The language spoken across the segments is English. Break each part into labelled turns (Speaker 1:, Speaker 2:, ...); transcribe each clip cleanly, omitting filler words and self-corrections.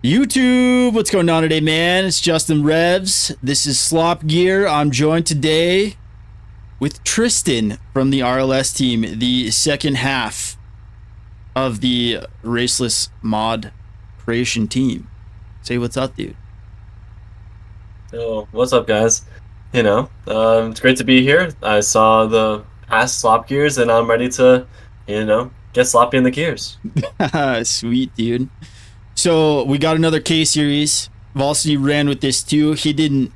Speaker 1: YouTube, what's going on today, man? It's Justin Revs. This is SlopGear. I'm joined today with Tristan from the RLS team, the second half of the RLS Mod creation team. Say what's up, dude.
Speaker 2: Oh, what's up, guys? It's great to be here. I saw the past slop gears, and I'm ready to, get sloppy in the gears.
Speaker 1: Sweet, dude. So we got another K series. Valsity ran with this too. He didn't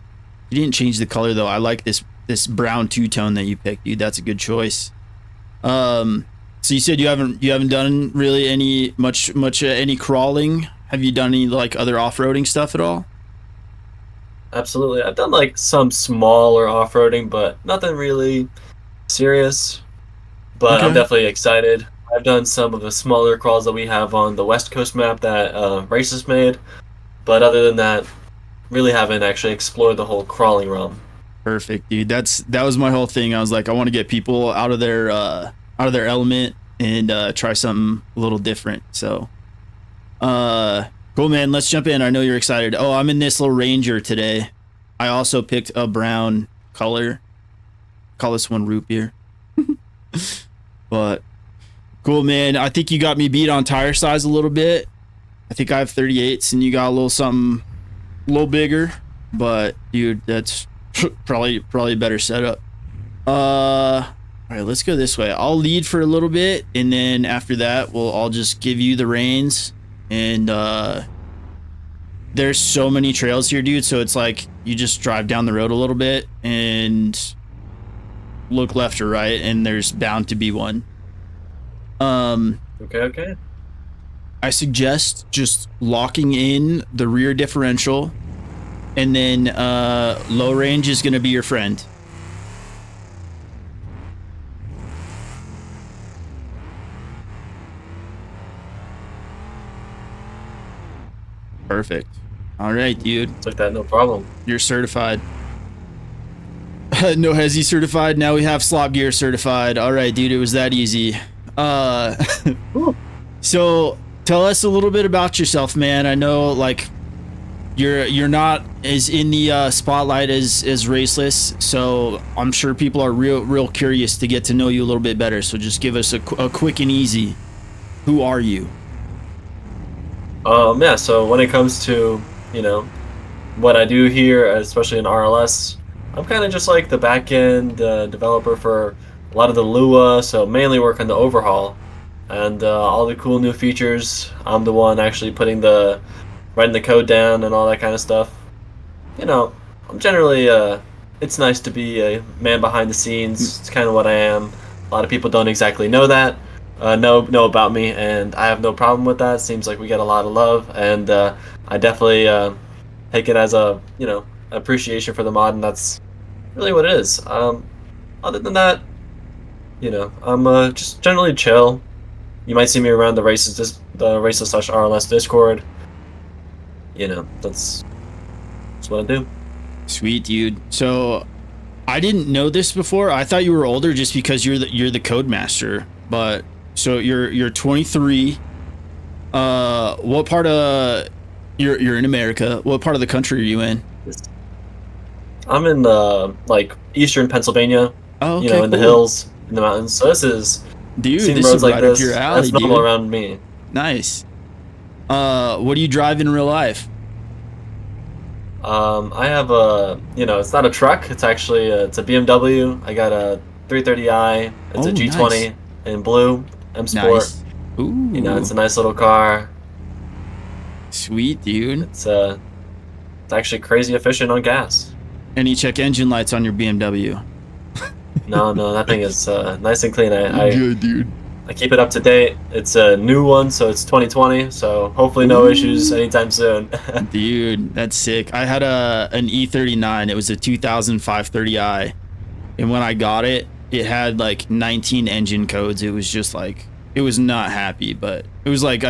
Speaker 1: change the color though. I like this brown two-tone that you picked, dude. That's a good choice. So you said you haven't done really any any crawling. Have you done any like other off-roading stuff at all?
Speaker 2: Absolutely. I've done like some smaller off-roading, but nothing really serious. But I'm
Speaker 1: Okay.
Speaker 2: definitely excited. I've done some of the smaller crawls that we have on the West Coast map that Racist made, but other than that, really haven't actually explored the whole crawling realm.
Speaker 1: Perfect, dude. That was my whole thing. I was like, I want to get people out of their element and try something a little different. So, cool, man. Let's jump in. I know you're excited. Oh, I'm in this little Ranger today. I also picked a brown color. Call this one root beer. But cool, man. I think you got me beat on tire size a little bit. I think I have 38s and you got a little something a little bigger. But dude, that's probably a better setup. All right, let's go this way. I'll lead for a little bit, and then after that, I'll just give you the reins. And there's so many trails here, dude. So it's like you just drive down the road a little bit and look left or right, and there's bound to be one.
Speaker 2: Okay.
Speaker 1: I suggest just locking in the rear differential, and then low range is going to be your friend. Perfect. All right, dude.
Speaker 2: Took that, no problem.
Speaker 1: You're certified. No hezzy certified. Now we have SlopGear certified. All right, dude. It was that easy. So tell us a little bit about yourself, man. I know like you're not as in the spotlight as Raceless, so I'm sure people are real curious to get to know you a little bit better. So just give us a quick and easy. Who are you?
Speaker 2: Yeah, so when it comes to, what I do here, especially in RLS, I'm kind of just like the back-end developer for a lot of the LUA, so mainly work on the overhaul. And all the cool new features, I'm the one actually writing the code down and all that kind of stuff. I'm generally, it's nice to be a man behind the scenes. It's kind of what I am. A lot of people don't exactly know that. Know about me, and I have no problem with that. Seems like we get a lot of love, and I definitely take it as a appreciation for the mod, and that's really what it is. Other than that, I'm just generally chill. You might see me around the races/RLS Discord. That's what I do.
Speaker 1: Sweet, dude. So I didn't know this before. I thought you were older just because you're the code master, but. So you're 23. What part of you're in America? What part of the country are you in?
Speaker 2: I'm in like eastern Pennsylvania.
Speaker 1: Oh, okay,
Speaker 2: in the hills, in the mountains. So this is
Speaker 1: dude. This
Speaker 2: roads
Speaker 1: is
Speaker 2: like
Speaker 1: right
Speaker 2: this.
Speaker 1: up your alley,
Speaker 2: That's normal
Speaker 1: dude.
Speaker 2: around me.
Speaker 1: Nice. What do you drive in real life?
Speaker 2: I have it's not a truck. It's actually it's a BMW. I got a 330i. It's a G20
Speaker 1: nice.
Speaker 2: in blue. M Sport.
Speaker 1: Nice. Ooh.
Speaker 2: It's a nice little car.
Speaker 1: Sweet, dude.
Speaker 2: It's actually crazy efficient on gas.
Speaker 1: Any check engine lights on your BMW?
Speaker 2: No, that thing is nice and clean.
Speaker 1: Good, dude.
Speaker 2: I keep it up to date. It's a new one, so it's 2020. So hopefully no issues anytime soon.
Speaker 1: Dude, that's sick. I had an E39. It was a 2000 530i, and when I got it, it had like 19 engine codes. It was just like, it was not happy, but it was like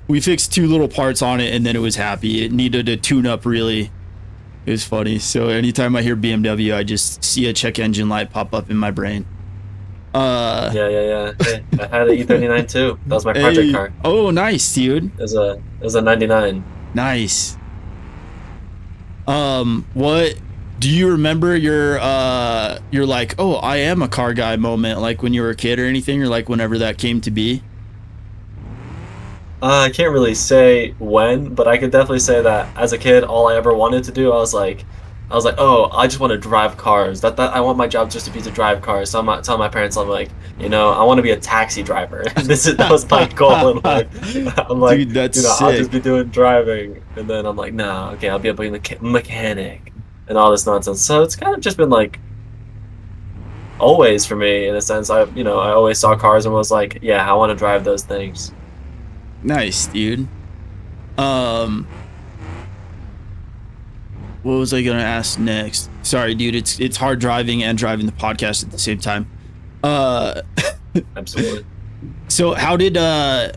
Speaker 1: we fixed two little parts on it, and then it was happy. It needed a tune up, really. It was funny. So anytime I hear BMW, I just see a check engine light pop up in my brain.
Speaker 2: Yeah. Hey, I had an E39 too. That was my project
Speaker 1: Hey,
Speaker 2: car.
Speaker 1: oh, nice, dude.
Speaker 2: It was a 99.
Speaker 1: Nice. What do you remember your like, oh, I am a car guy moment, like when you were a kid or anything, or like whenever that came to be?
Speaker 2: I can't really say when, but I could definitely say that as a kid, all I ever wanted to do, I was like, oh, I just want to drive cars. That I want my job just to be to drive cars. So I'm not telling my parents, I'm like, I want to be a taxi driver. That was my goal in life. I'm like,
Speaker 1: Dude, that's
Speaker 2: I'll just be
Speaker 1: sick.
Speaker 2: doing driving, and then I'm like, no, okay, I'll be a mechanic and all this nonsense. So it's kind of just been like always for me in a sense. I always saw cars and was like, yeah, I want to drive those things.
Speaker 1: Nice, dude. Um, what was I gonna ask next? Sorry, dude. It's hard driving and driving the podcast at the same time. Uh,
Speaker 2: Absolutely.
Speaker 1: so how did I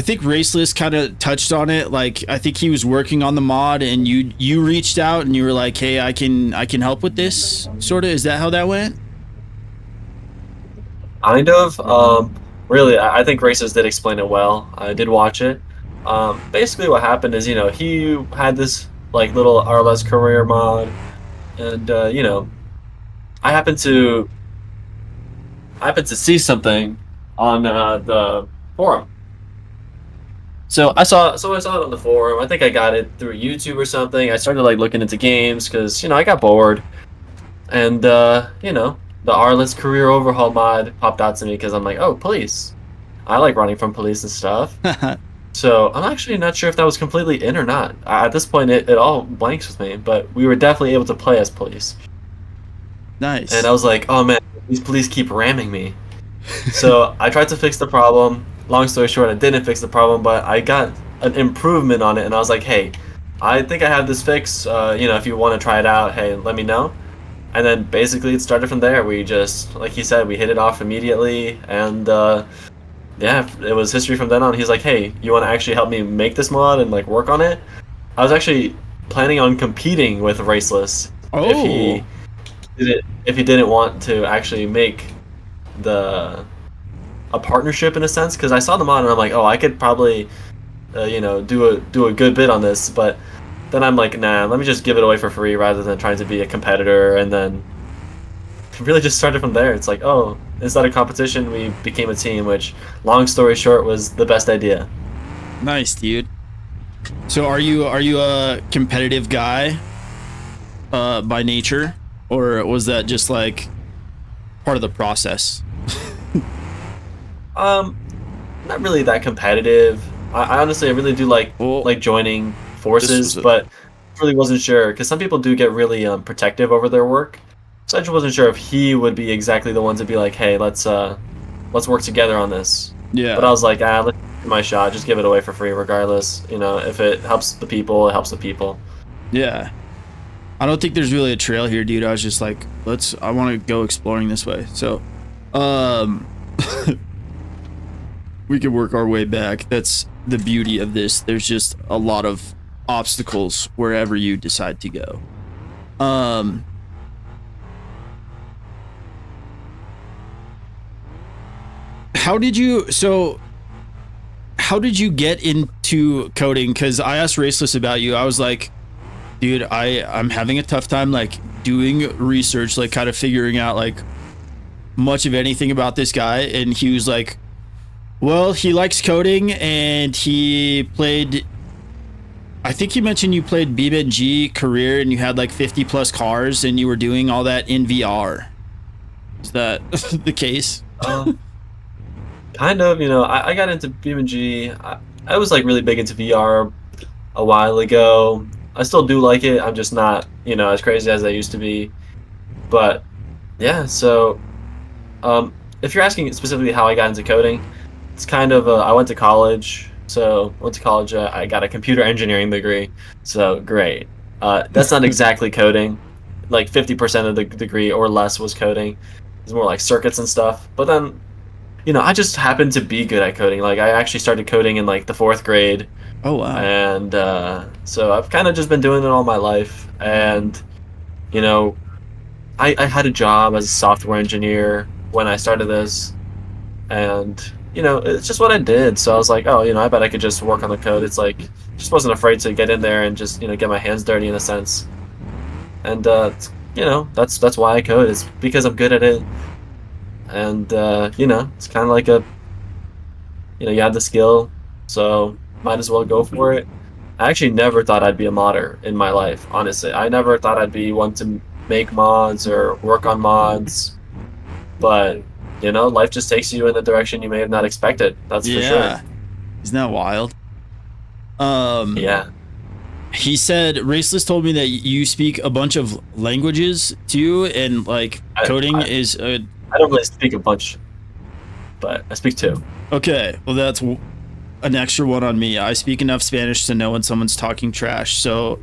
Speaker 1: think Raceless kind of touched on it. Like I think he was working on the mod, and you reached out and you were like, "Hey, I can help with this." Sort of. Is that how that went?
Speaker 2: Kind of. Really, I think Races did explain it well. I did watch it. Basically, what happened is, he had this like little RLS career mod, and I happened to see something on the forum. So I saw it on the forum. I think I got it through YouTube or something. I started like looking into games because I got bored, and the RLS Career Overhaul mod popped out to me because I'm like, oh, police. I like running from police and stuff. So I'm actually not sure if that was completely in or not. At this point, it all blanks with me, but we were definitely able to play as police. And I
Speaker 1: Nice.
Speaker 2: was like, oh man, these police keep ramming me. So I tried to fix the problem. Long story short, I didn't fix the problem, but I got an improvement on it, and I was like, hey, I think I have this fix. If you want to try it out, hey, let me know. And then basically it started from there. We just, like he said, we hit it off immediately, and yeah, it was history from then on. He's like, hey, you want to actually help me make this mod and like work on it? I was actually planning on competing with Raceless if he
Speaker 1: Oh,
Speaker 2: didn't want to actually make the a partnership in a sense, because I saw the mod and I'm like, oh, I could probably do a good bit on this, but then I'm like, nah, let me just give it away for free rather than trying to be a competitor. And then it really just started from there. It's like, oh, instead of competition, we became a team, which, long story short, was the best idea.
Speaker 1: nice, dude. So are you a competitive guy by nature, or was that just like part of the process?
Speaker 2: Um, Not really that competitive. I honestly, I really do
Speaker 1: Well,
Speaker 2: like joining
Speaker 1: this
Speaker 2: forces,
Speaker 1: was a
Speaker 2: but really wasn't sure because some people do get really protective over their work. So I just wasn't sure if he would be exactly the one to be like, hey, let's work together on this. But I
Speaker 1: yeah,
Speaker 2: was like, let's give it my shot. Just give it away for free, regardless. If it helps the people, it helps the people.
Speaker 1: yeah. I don't think there's really a trail here, dude. I was just like, I want to go exploring this way. So, um, we can work our way back. That's the beauty of this. There's just a lot of obstacles wherever you decide to go. Um, how did you, so how did you get into coding? Because I asked Raceless about you. I was like, dude, I'm having a tough time like doing research, like kind of figuring out like much of anything about this guy. And he was like, well, he likes coding and he played, I think you mentioned you played BeamNG Career and you had like 50 plus cars and you were doing all that in VR. Is that the case?
Speaker 2: Um, Kind of. I got into BeamNG. I was like really big into VR a while ago. I still do like it. I'm just not, as crazy as I used to be. But yeah, so if you're asking specifically how I got into coding, it's kind of I went to college. So went to college. I got a computer engineering degree. So great. That's not exactly coding. Like 50% of the degree or less was coding. It's more like circuits and stuff. But then I just happened to be good at coding. Like I actually started coding in like the fourth grade,
Speaker 1: Oh, wow.
Speaker 2: and so I've kind of just been doing it all my life. And you know, I had a job as a software engineer when I started this, and it's just what I did. So I was like, oh, I bet I could just work on the code. It's like just wasn't afraid to get in there and just get my hands dirty in a sense. And that's why I code. It's because I'm good at it, and it's kind of like you have the skill, so might as well go for it. I actually never thought I'd be a modder in my life, honestly. I never thought I'd be one to make mods or work on mods, but life just takes you in a direction you may have not expected. That's for sure.
Speaker 1: Isn't that wild?
Speaker 2: Yeah.
Speaker 1: He said, Raceless told me that you speak a bunch of languages too, and like coding is a...
Speaker 2: I don't really speak a bunch, but I speak 2.
Speaker 1: Okay, well that's an extra one on me. I speak enough Spanish to know when someone's talking trash. So,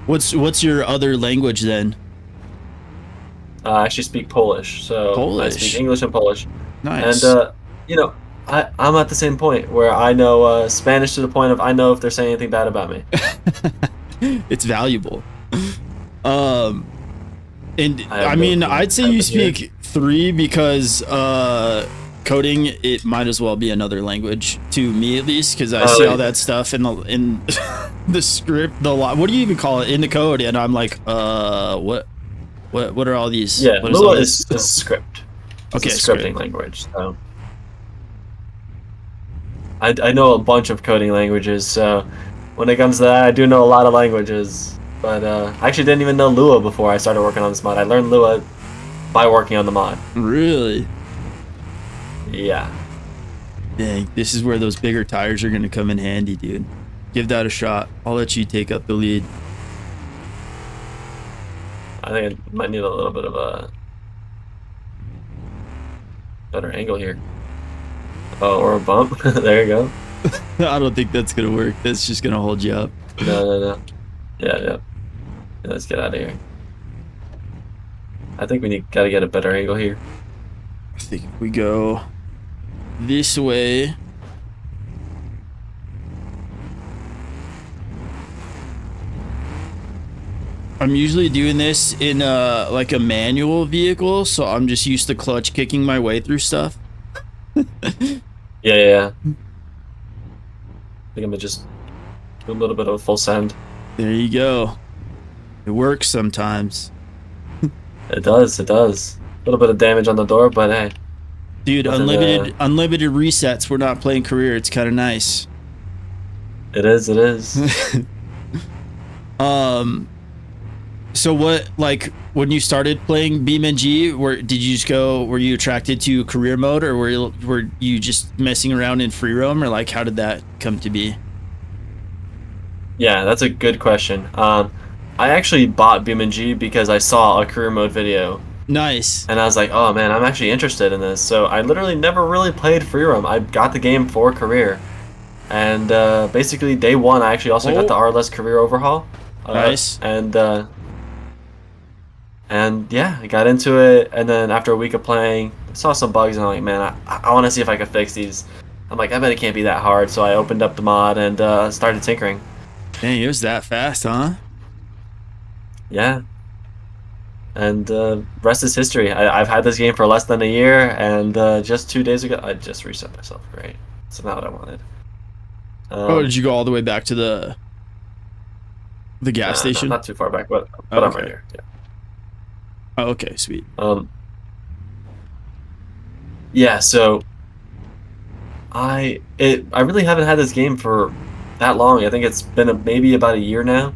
Speaker 1: what's your other language then?
Speaker 2: I actually speak Polish, so
Speaker 1: Polish.
Speaker 2: I speak English and Polish.
Speaker 1: Nice.
Speaker 2: And I'm at the same point where I know Spanish to the point of I know if they're saying anything bad about me.
Speaker 1: It's valuable. And I mean, I'd say you speak 3 because coding, it might as well be another language to me, at least, because I see all that stuff in the script, what do you even call it, in the code, and I'm like, what are all these?
Speaker 2: Yeah, LUA is a script.
Speaker 1: Okay,
Speaker 2: it's a scripting language. So I know a bunch of coding languages, so when it comes to that, I do know a lot of languages. But I actually didn't even know Lua before I started working on this mod. I learned Lua by working on the mod.
Speaker 1: Really?
Speaker 2: Yeah.
Speaker 1: Dang, this is where those bigger tires are going to come in handy, dude. Give that a shot. I'll let you take up the lead.
Speaker 2: I think I might need a little bit of a better angle here. Oh, or a bump. There you go.
Speaker 1: I don't think that's going to work. That's just going to hold you up.
Speaker 2: No. Yeah, let's get out of here. I think we gotta get a better angle here.
Speaker 1: I think if we go this way. I'm usually doing this in like a manual vehicle, so I'm just used to clutch kicking my way through stuff.
Speaker 2: Yeah. I think I'm gonna just do a little bit of a full send.
Speaker 1: There you go. It works sometimes.
Speaker 2: It does. A little bit of damage on the door, but hey.
Speaker 1: Dude, unlimited resets. We're not playing career. It's kind of nice.
Speaker 2: It is.
Speaker 1: So what, like, when you started playing BeamNG, were you attracted to career mode, or were you just messing around in free roam, or like how did that come to be?
Speaker 2: Yeah, that's a good question. I actually bought BeamNG because I saw a career mode video.
Speaker 1: Nice.
Speaker 2: And I was like, oh man, I'm actually interested in this. So I literally never really played free roam. I got the game for career. And basically day 1, I actually also got the RLS Career overhaul.
Speaker 1: Nice.
Speaker 2: And yeah, I got into it. And then after a week of playing, I saw some bugs and I'm like, man, I want to see if I can fix these. I'm like, I bet it can't be that hard. So I opened up the mod and started tinkering.
Speaker 1: Dang, it was that fast, huh?
Speaker 2: Yeah. And rest is history. I've had this game for less than a year, and just 2 days ago, I just reset myself. Great. That's not what I wanted.
Speaker 1: Did you go all the way back to the gas station?
Speaker 2: Not too far back, but
Speaker 1: okay.
Speaker 2: I'm right here. Yeah.
Speaker 1: Oh, okay, sweet.
Speaker 2: Yeah. So I really haven't had this game for that long. I think it's been maybe about a year now,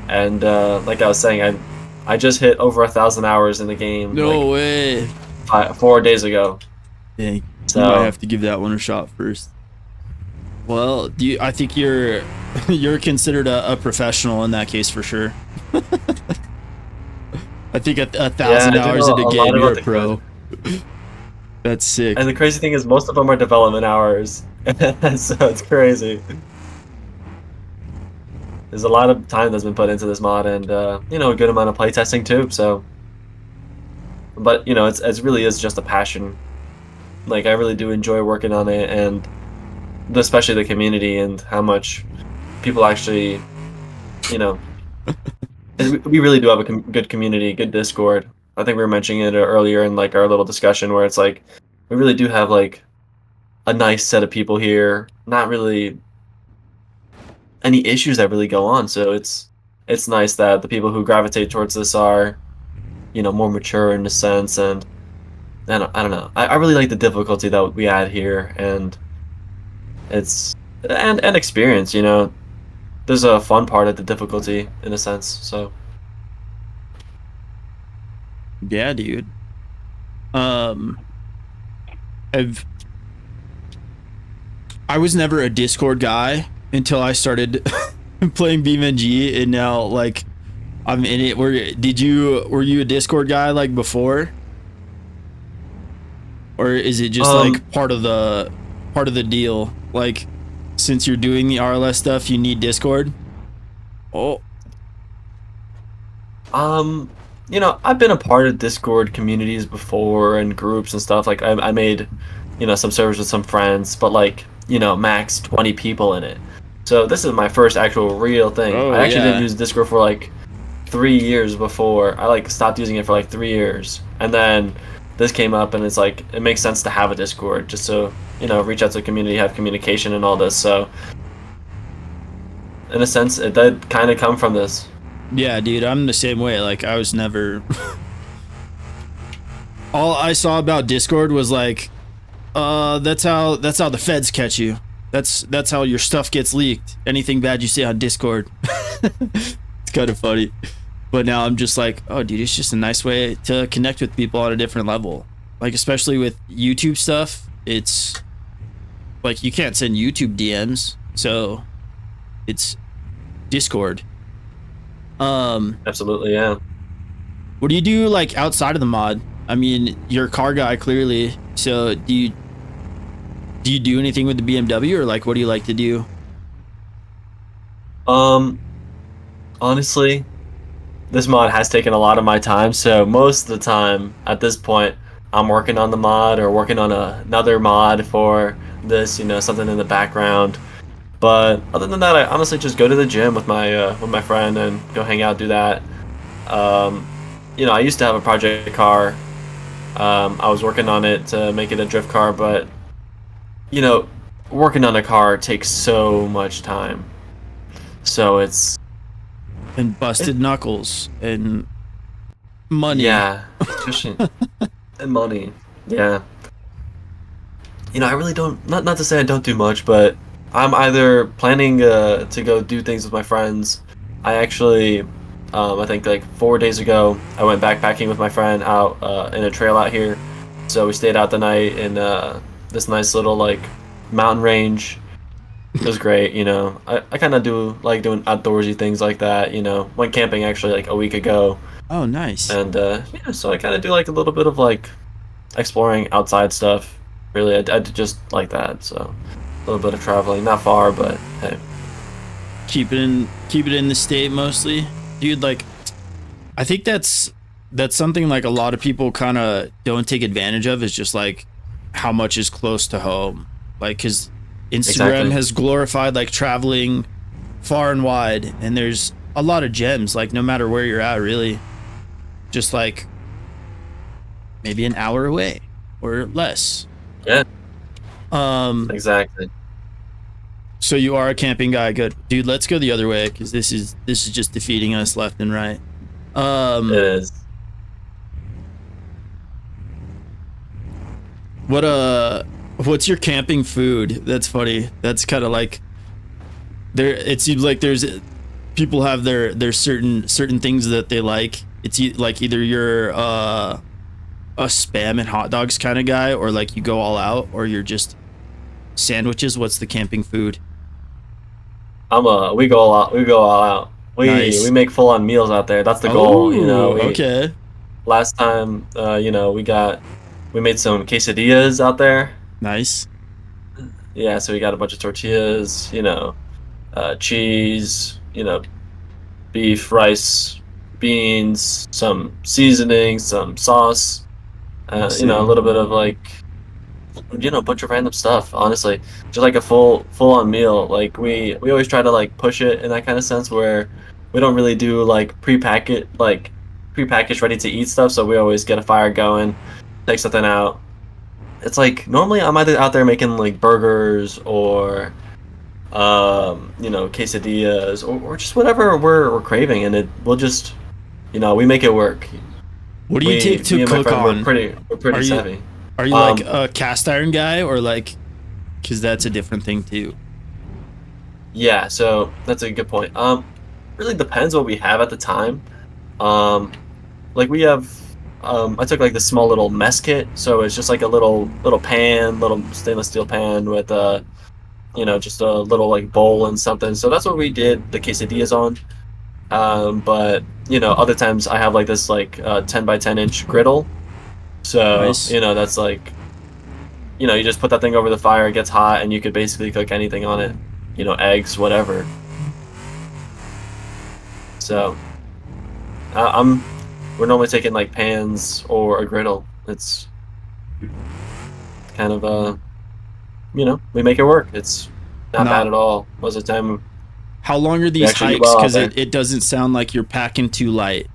Speaker 2: and like I was saying, I just hit over 1,000 hours in the game.
Speaker 1: No way.
Speaker 2: 4 days ago.
Speaker 1: Dang.
Speaker 2: So
Speaker 1: you might have to give that one a shot first. Well, I think you're considered a professional in that case for sure. I think 1,000 hours in a game, you're a pro. That's sick.
Speaker 2: And the crazy thing is, most of them are development hours, so it's crazy. There's a lot of time that's been put into this mod, and a good amount of playtesting too. So, but it really is just a passion. Like, I really do enjoy working on it, and especially the community and how much people actually, we really do have a good community, good Discord. I think we were mentioning it earlier in like our little discussion where it's like we really do have like a nice set of people here. Not really any issues that really go on. So it's nice that the people who gravitate towards this are, more mature in a sense, and I don't know. I really like the difficulty that we add here, and it's and experience. There's a fun part of the difficulty in a sense. So
Speaker 1: Yeah, dude. Um, I've I was never a Discord guy until I started playing BeamNG, and now like I'm in it. Were you a Discord guy like before, or is it just like part of the deal? Like, since you're doing the RLS stuff, you need Discord. Oh,
Speaker 2: I've been a part of Discord communities before and groups and stuff. Like I made, some servers with some friends, but like, max 20 people in it. So this is my first actual real thing.
Speaker 1: oh
Speaker 2: I actually
Speaker 1: yeah.
Speaker 2: didn't use Discord for like 3 years before. I like stopped using it for like 3 years, and then this came up, and it's like it makes sense to have a Discord just so reach out to the community, have communication, and all this. So in a sense, it did kind of come from this.
Speaker 1: Yeah, dude, I'm the same way. Like, I was never. All I saw about Discord was like, that's how the feds catch you. That's how your stuff gets leaked. Anything bad you say on Discord. It's kind of funny. But now I'm just like, oh, dude, it's just a nice way to connect with people on a different level. Like, especially with YouTube stuff, it's like you can't send YouTube DMs, so it's Discord.
Speaker 2: Absolutely, yeah.
Speaker 1: What do you do like outside of the mod? I mean, you're a car guy clearly. So do you do anything with the BMW, or like what do you like to do?
Speaker 2: Um, Honestly, this mod has taken a lot of my time, so most of the time at this point, I'm working on the mod or working on another mod for this, something in the background. But other than that, I honestly just go to the gym with my friend and go hang out, do that. Um, I used to have a project car. I was working on it to make it a drift car, but you know, working on a car takes so much time. So it's
Speaker 1: And busted knuckles and money.
Speaker 2: yeah, especially and money. Yeah. I really don't. Not to say I don't do much, but I'm either planning to go do things with my friends. I actually, I think like 4 days ago, I went backpacking with my friend out in a trail out here. So we stayed out the night in this nice little like mountain range. It was great. I kind of do like doing outdoorsy things like that. Went camping actually like a week ago,
Speaker 1: Oh, nice.
Speaker 2: and yeah, so I kind of do like a little bit of like exploring outside stuff. Really, I just like that. So a little bit of traveling, not far, but hey.
Speaker 1: Keep it in the state mostly, dude. Like, I think that's something like a lot of people kind of don't take advantage of, is just like how much is close to home. Like, because Instagram
Speaker 2: Exactly.
Speaker 1: has glorified like traveling far and wide, and there's a lot of gems, like no matter where you're at, really, just like maybe an hour away or less.
Speaker 2: Yeah,
Speaker 1: um
Speaker 2: exactly.
Speaker 1: so you are a camping guy. Good, dude. Let's go the other way, because this is just defeating us left and right.
Speaker 2: It is.
Speaker 1: What's your camping food? That's funny. That's kind of like, there, it seems like there's people have their certain things that they like. It's like either you're a spam and hot dogs kind of guy, or like you go all out, or you're just sandwiches. What's the camping food?
Speaker 2: We go all out. We go all out.
Speaker 1: Nice.
Speaker 2: We make full on meals out there. That's the goal.
Speaker 1: Okay.
Speaker 2: Last time, we made some quesadillas out there.
Speaker 1: Nice.
Speaker 2: Yeah, so we got a bunch of tortillas, cheese, beef, rice, beans, some seasoning, some sauce, a little bit of like, a bunch of random stuff. Honestly, just like a full on meal. Like we always try to like push it in that kind of sense where we don't really do like pre-pack it like prepackaged, ready to eat stuff. So we always get a fire going, take something out. It's like normally I'm either out there making like burgers or you know, quesadillas or just whatever we're craving, and we'll just, you know, we make it work.
Speaker 1: What do you take to
Speaker 2: Me and my
Speaker 1: cook
Speaker 2: friend,
Speaker 1: on?
Speaker 2: we're pretty
Speaker 1: Are you
Speaker 2: savvy.
Speaker 1: are you like a cast iron guy, or like, because that's a different thing too.
Speaker 2: Yeah, so that's a good point. Really depends what we have at the time. Um, like we have, I took like this small little mess kit, so it's just like a little pan, little stainless steel pan with you know, just a little like bowl and something. So that's what we did the quesadillas on. But you know, other times I have like this like 10 by 10 inch griddle. So
Speaker 1: Nice.
Speaker 2: you know, that's like, you know, you just put that thing over the fire, it gets hot, and you could basically cook anything on it. You know, eggs, whatever. So I'm we're normally taking like pans or a griddle. It's kind of you know, we make it work. It's not bad
Speaker 1: Not.
Speaker 2: at all. Most of the time,
Speaker 1: How long are
Speaker 2: we
Speaker 1: these
Speaker 2: actually eat
Speaker 1: hikes?
Speaker 2: well out
Speaker 1: Because
Speaker 2: there.
Speaker 1: it doesn't sound like you're packing too light.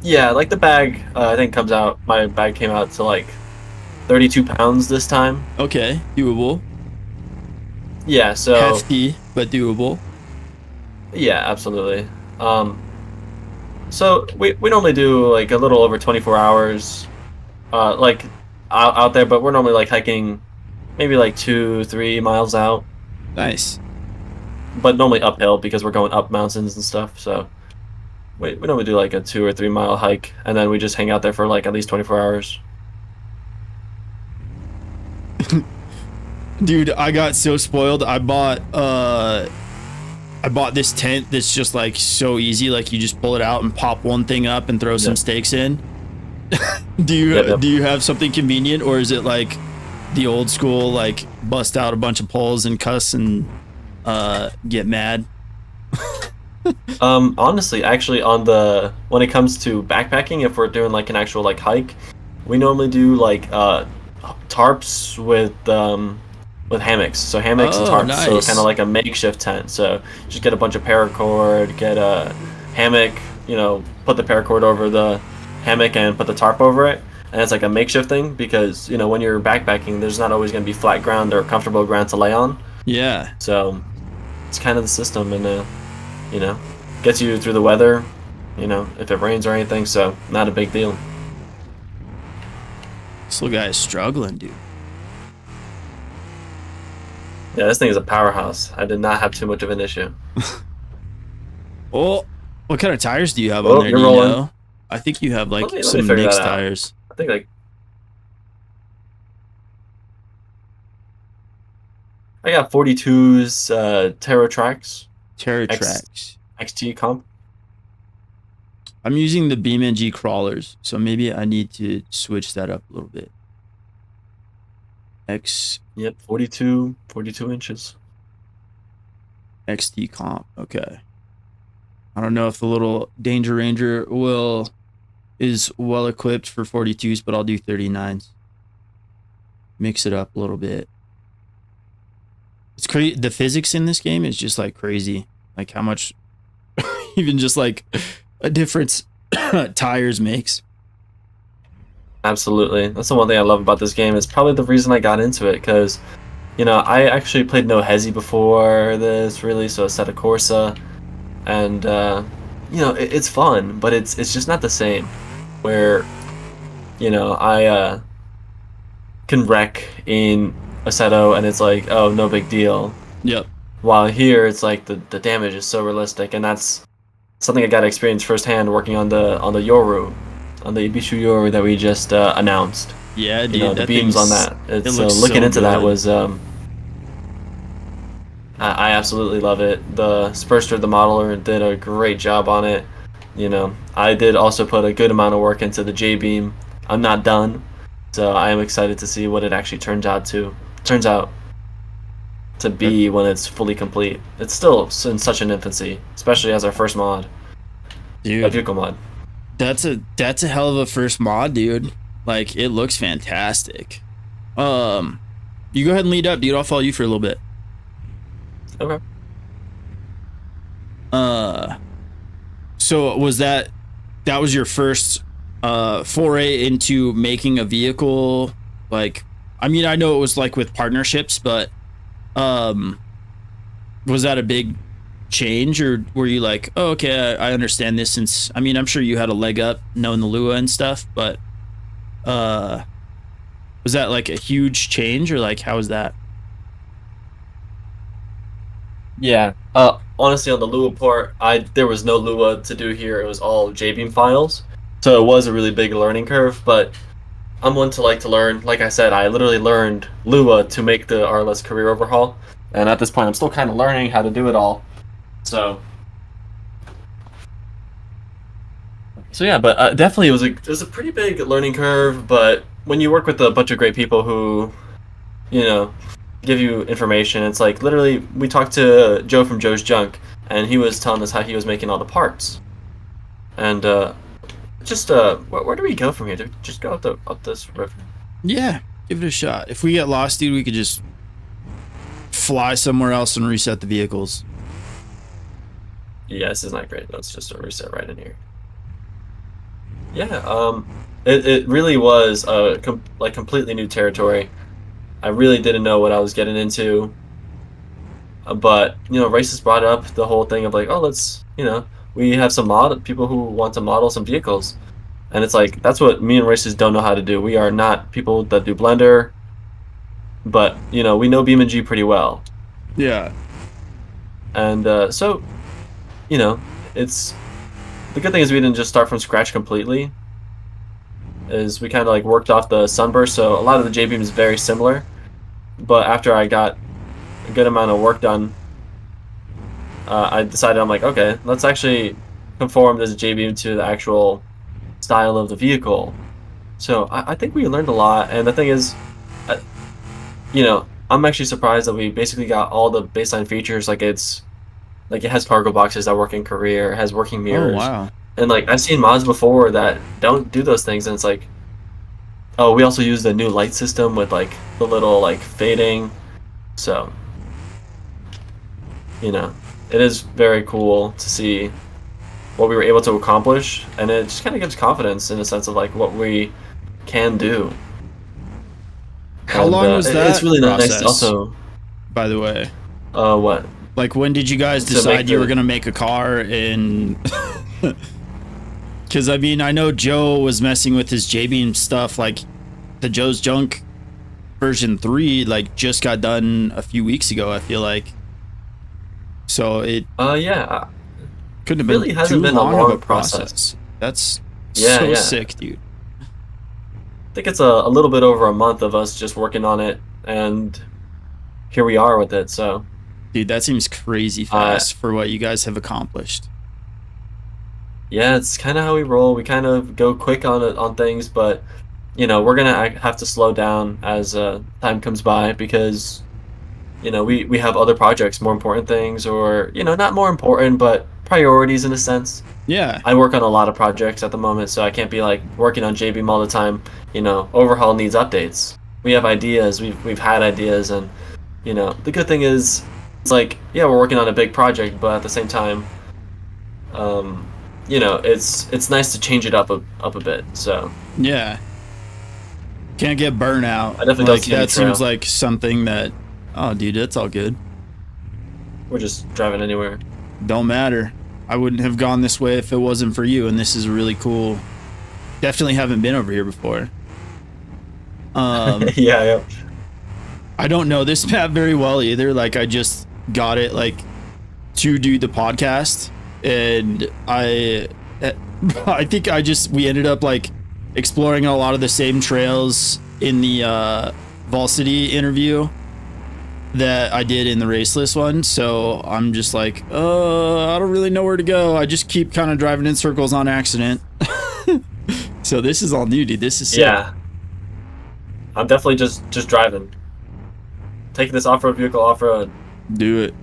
Speaker 2: Yeah, like the bag, I think comes out. My bag came out to like 32 pounds this time.
Speaker 1: Okay, doable.
Speaker 2: Yeah, so
Speaker 1: Hefty, but doable.
Speaker 2: yeah, absolutely. Um, so we normally do like a little over 24 hours, like out there, but we're normally like hiking maybe like 2-3 miles out,
Speaker 1: Nice.
Speaker 2: but normally uphill because we're going up mountains and stuff. So we normally do like a 2 or 3 mile hike, and then we just hang out there for like at least 24 hours.
Speaker 1: Dude, I got so spoiled. I bought this tent that's just like so easy. Like you just pull it out and pop one thing up and throw some
Speaker 2: Yep.
Speaker 1: stakes in.
Speaker 2: Yep.
Speaker 1: Do you have something convenient, or is it like the old school, like bust out a bunch of poles and cuss and get mad?
Speaker 2: Honestly, actually, when it comes to backpacking, if we're doing like an actual like hike, we normally do like tarps with hammocks. So hammocks and
Speaker 1: Oh,
Speaker 2: tarps. So kind
Speaker 1: nice.
Speaker 2: of like a makeshift tent. So just get a bunch of paracord, get a hammock, you know, put the paracord over the hammock and put the tarp over it. And it's like a makeshift thing because, you know, when you're backpacking, there's not always going to be flat ground or comfortable ground to lay on.
Speaker 1: Yeah.
Speaker 2: So it's kind of the system, and you know, gets you through the weather, you know, if it rains or anything. So not a big deal.
Speaker 1: This little guy is struggling, dude.
Speaker 2: Yeah, this thing is a powerhouse. I did not have too much of an issue.
Speaker 1: Oh, what kind of tires do you have on
Speaker 2: Oh,
Speaker 1: there?
Speaker 2: you're
Speaker 1: Do you
Speaker 2: rolling.
Speaker 1: know? I think you have like
Speaker 2: Let me
Speaker 1: some
Speaker 2: figure
Speaker 1: mixed
Speaker 2: that out.
Speaker 1: tires.
Speaker 2: I think like I got 42's Terra Tracks
Speaker 1: Terra
Speaker 2: X
Speaker 1: Tracks.
Speaker 2: XT comp.
Speaker 1: I'm using the BeamNG crawlers, so maybe I need to switch that up a little bit.
Speaker 2: Yep, 42 inches.
Speaker 1: XT comp. Okay. I don't know if the little Danger Ranger is well equipped for 42s, but I'll do 39s. Mix it up a little bit. It's crazy. The physics in this game is just like crazy. Like how much even just like a difference tires makes.
Speaker 2: Absolutely. That's the one thing I love about this game. It's probably the reason I got into it because, you know, I actually played No Hesi before this really, so Assetto Corsa, and you know, it's fun, but it's just not the same. Where, you know, I can wreck in Assetto and it's like, oh, no big deal.
Speaker 1: Yep.
Speaker 2: While here, it's like the damage is so realistic, and that's something I got to experience firsthand working on the Yoru, on the Ibishu Yoru that we just announced.
Speaker 1: Yeah, dude.
Speaker 2: You know, the
Speaker 1: that
Speaker 2: beams on
Speaker 1: thing's-
Speaker 2: that. It's
Speaker 1: it looks
Speaker 2: looking
Speaker 1: so
Speaker 2: into that
Speaker 1: good.
Speaker 2: was I absolutely love it. The Spurster, the modeler, did a great job on it. You know, I did also put a good amount of work into the J beam. I'm not done, so I am excited to see what it actually turns out to be when it's fully complete. It's still in such an infancy, especially as our first mod, a
Speaker 1: Dude,
Speaker 2: vehicle mod.
Speaker 1: that's a hell of a first mod, dude. Like it looks fantastic. You go ahead and lead up, dude. I'll follow you for a little bit.
Speaker 2: Okay.
Speaker 1: So that was your first foray into making a vehicle? Like, I mean, I know it was like with partnerships, but was that a big change, or were you like, oh, okay, I understand this? Since, I mean, I'm sure you had a leg up knowing the Lua and stuff, but was that like a huge change, or like how was that?
Speaker 2: Yeah. Honestly, on the Lua part, there was no Lua to do here. It was all JBeam files, so it was a really big learning curve. But I'm one to like to learn. Like I said, I literally learned Lua to make the RLS Career overhaul, and at this point, I'm still kind of learning how to do it all. So, yeah, but definitely it was a pretty big learning curve. But when you work with a bunch of great people who, you know, give you information, it's like literally we talked to Joe from Joe's Junk, and he was telling us how he was making all the parts. And where do we go from here? Just go up this river.
Speaker 1: Yeah, give it a shot. If we get lost, dude, we could just fly somewhere else and reset the vehicles.
Speaker 2: Yeah, this is not great. Let's just reset right in here. Yeah, it really was like completely new territory. I really didn't know what I was getting into. But, Races brought up the whole thing of like, oh, we have some people who want to model some vehicles. And it's like, that's what me and Races don't know how to do. We are not people that do Blender, but, we know BeamNG pretty well.
Speaker 1: Yeah.
Speaker 2: And so, it's... The good thing is we didn't just start from scratch completely. Is we kind of like worked off the Sunburst, so a lot of the J-Beam is very similar. But after I got a good amount of work done, I decided, I'm like, okay, let's actually conform this J-Beam to the actual style of the vehicle. So I think we learned a lot, and the thing is, I'm actually surprised that we basically got all the baseline features. Like it has cargo boxes that work in Career, it has working mirrors.
Speaker 1: Oh, wow.
Speaker 2: And like I've seen mods before that don't do those things, and it's like, oh, we also use the new light system with like the little like fading. So, it is very cool to see what we were able to accomplish, and it just kind of gives confidence in a sense of like what we can do.
Speaker 1: How long was that?
Speaker 2: It's really
Speaker 1: process,
Speaker 2: nice also.
Speaker 1: By the way.
Speaker 2: What?
Speaker 1: Like, when did you guys decide you were going to make a car? And because I mean, I know Joe was messing with his J-Beam stuff, like the Joe's Junk version 3 like just got done a few weeks ago, I feel like. So it
Speaker 2: yeah,
Speaker 1: couldn't have
Speaker 2: really
Speaker 1: been
Speaker 2: hasn't
Speaker 1: too
Speaker 2: been
Speaker 1: long
Speaker 2: a long
Speaker 1: of a process. That's so sick, dude.
Speaker 2: I think it's a little bit over a month of us just working on it, and here we are with it. So,
Speaker 1: dude, that seems crazy fast for what you guys have accomplished.
Speaker 2: Yeah, it's kind of how we roll. We kind of go quick on things, but we're gonna have to slow down as time comes by, because we have other projects, more important things, or not more important, but priorities in a sense.
Speaker 1: Yeah.
Speaker 2: I work on a lot of projects at the moment, so I can't be like working on J-Beam all the time. Overhaul needs updates. We have ideas. We've had ideas, and the good thing is, it's like, yeah, we're working on a big project, but at the same time, it's nice to change it up a bit. So
Speaker 1: yeah, can't get burnout.
Speaker 2: I definitely
Speaker 1: like that seems like something that, oh, dude, that's all good.
Speaker 2: We're just driving anywhere.
Speaker 1: Don't matter. I wouldn't have gone this way if it wasn't for you, and this is really cool. Definitely haven't been over here before.
Speaker 2: Yeah.
Speaker 1: I don't know this map very well either. Like, I just got it like to do the podcast, and I think we ended up like exploring a lot of the same trails in the Vol City interview that I did in the Raceless one. So I'm just like, I don't really know where to go. I just keep kind of driving in circles on accident. So this is all new, dude. This is sick.
Speaker 2: Yeah. I'm definitely just driving. Taking this off-road vehicle off-road.
Speaker 1: Do it.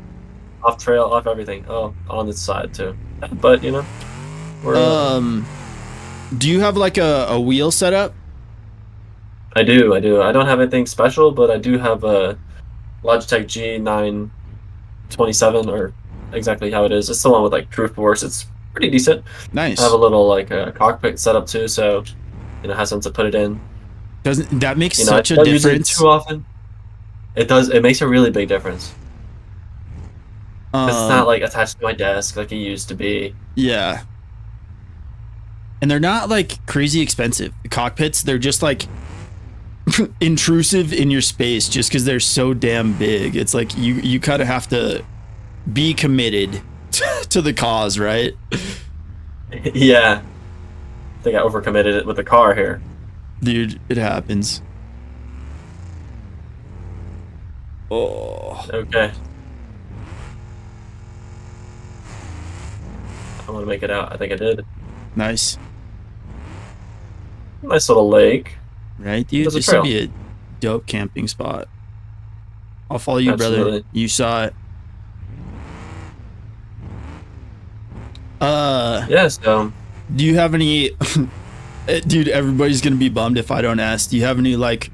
Speaker 2: Off trail, off everything. Oh, on this side too. But we're
Speaker 1: do you have like a wheel setup?
Speaker 2: I do. I don't have anything special, but I do have a Logitech G927, or exactly how it is. It's the one with like Truth Force. It's pretty decent. I have
Speaker 1: Nice.
Speaker 2: a little like cockpit setup too, so has something to put it in.
Speaker 1: Doesn't that make
Speaker 2: I
Speaker 1: such a
Speaker 2: don't use it
Speaker 1: difference?
Speaker 2: too often. It does. It makes a really big difference because it's not
Speaker 1: Um,
Speaker 2: like attached to my desk like it used to be.
Speaker 1: yeah. And they're not like crazy expensive. The cockpits, they're just like intrusive in your space just because they're so damn big. It's like you kind of have to be committed to the cause, right?
Speaker 2: Yeah, I think I overcommitted it with the car here.
Speaker 1: Dude, it happens. Oh,
Speaker 2: Okay, I want to make it out. I think I did.
Speaker 1: nice.
Speaker 2: Nice little lake.
Speaker 1: Right, dude?
Speaker 2: There's a
Speaker 1: This would
Speaker 2: trail.
Speaker 1: be a dope camping spot. I'll follow you, brother.
Speaker 2: Absolutely.
Speaker 1: You saw it.
Speaker 2: Yeah. So
Speaker 1: Do you have any dude, everybody's gonna be bummed if I don't ask. Do you have any like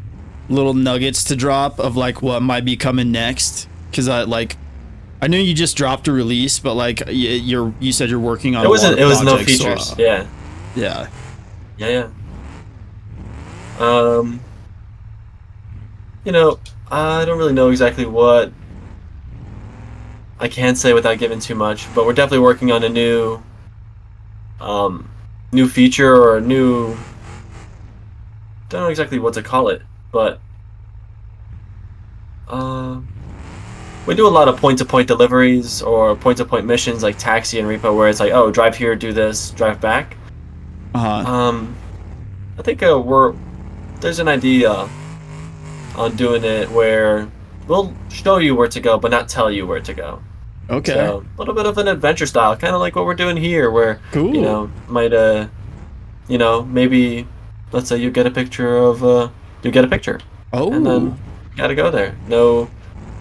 Speaker 1: little nuggets to drop of like what might be coming next? Because I know you just dropped a release, but like you said you're working on
Speaker 2: it
Speaker 1: a lot
Speaker 2: wasn't.
Speaker 1: of
Speaker 2: It was no
Speaker 1: projects.
Speaker 2: features. Yeah.
Speaker 1: Yeah.
Speaker 2: Yeah. Um. You know, I don't really know exactly what I can say without giving too much, but we're definitely working on a um, new feature or a new. Don't know exactly what to call it, but um, we do a lot of point-to-point deliveries or point-to-point missions like taxi and repo, where it's like, oh, drive here, do this, drive back.
Speaker 1: Uh-huh.
Speaker 2: I think there's an idea on doing it where we'll show you where to go, but not tell you where to go.
Speaker 1: Okay.
Speaker 2: So a little bit of an adventure style, kind of like what we're doing here, where
Speaker 1: Cool.
Speaker 2: might maybe let's say you get a picture, and then
Speaker 1: Oh,
Speaker 2: you gotta go there. No,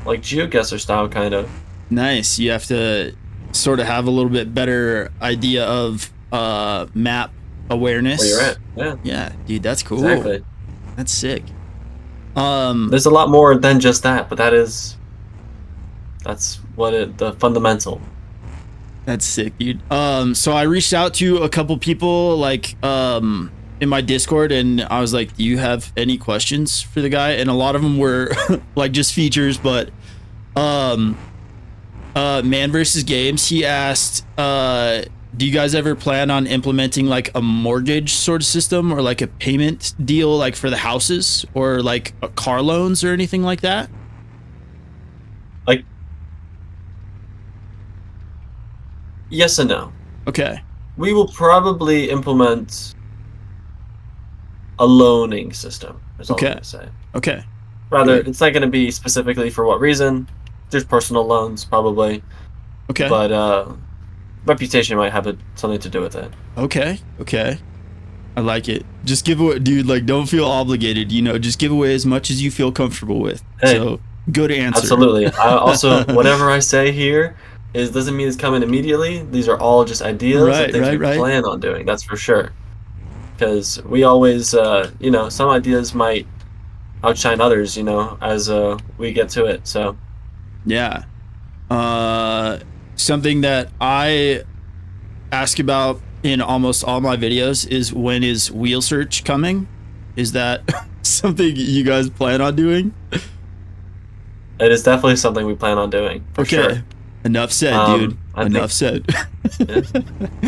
Speaker 2: like GeoGuessr style, kind of
Speaker 1: nice. You have to sort of have a little bit better idea of map
Speaker 2: where you're
Speaker 1: awareness.
Speaker 2: at. Yeah,
Speaker 1: Yeah, dude, that's cool.
Speaker 2: exactly.
Speaker 1: That's sick.
Speaker 2: There's a lot more than just that, but that's the fundamental.
Speaker 1: That's sick, dude. So I reached out to a couple people like in my Discord, and I was like, "Do you have any questions for the guy?" And a lot of them were like just features, but um, Man versus Games, he asked, "Do you guys ever plan on implementing like a mortgage sort of system or like a payment deal, like for the houses or like car loans or anything like that?"
Speaker 2: Like, yes and no.
Speaker 1: Okay.
Speaker 2: We will probably implement a loaning system. Is all I'm
Speaker 1: Okay.
Speaker 2: gonna say.
Speaker 1: Okay.
Speaker 2: Rather,
Speaker 1: Good.
Speaker 2: it's not gonna be specifically for what reason. There's personal loans probably,
Speaker 1: Okay.
Speaker 2: but reputation might have something to do with it.
Speaker 1: Okay. Okay. I like it. Just give away, dude. Like, don't feel obligated. Just give away as much as you feel comfortable with.
Speaker 2: Hey,
Speaker 1: So, good answer.
Speaker 2: absolutely. I also, whatever I say here doesn't mean it's coming immediately. These are all just ideas and
Speaker 1: Right.
Speaker 2: things
Speaker 1: Right.
Speaker 2: we
Speaker 1: Right.
Speaker 2: plan on doing. That's for sure. Because we always, some ideas might outshine others. As we get to it. So
Speaker 1: Yeah. Something that I ask about in almost all my videos is when is wheel search coming? Is that something you guys plan on doing?
Speaker 2: it is definitely something we plan on doing for sure.
Speaker 1: Enough said, dude.
Speaker 2: I think
Speaker 1: Enough said.
Speaker 2: yeah.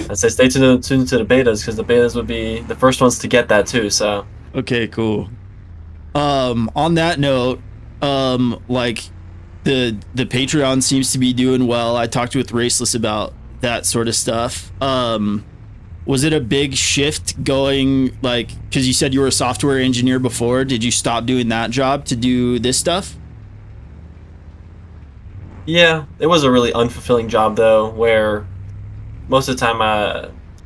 Speaker 2: I say stay tuned to the betas because the betas would be the first ones to get that too. So
Speaker 1: Okay, cool. On that note, like the Patreon seems to be doing well. I talked with Raceless about that sort of stuff. Was it a big shift going like because you said you were a software engineer before? Did you stop doing that job to do this stuff?
Speaker 2: yeah, it was a really unfulfilling job though, where most of the time,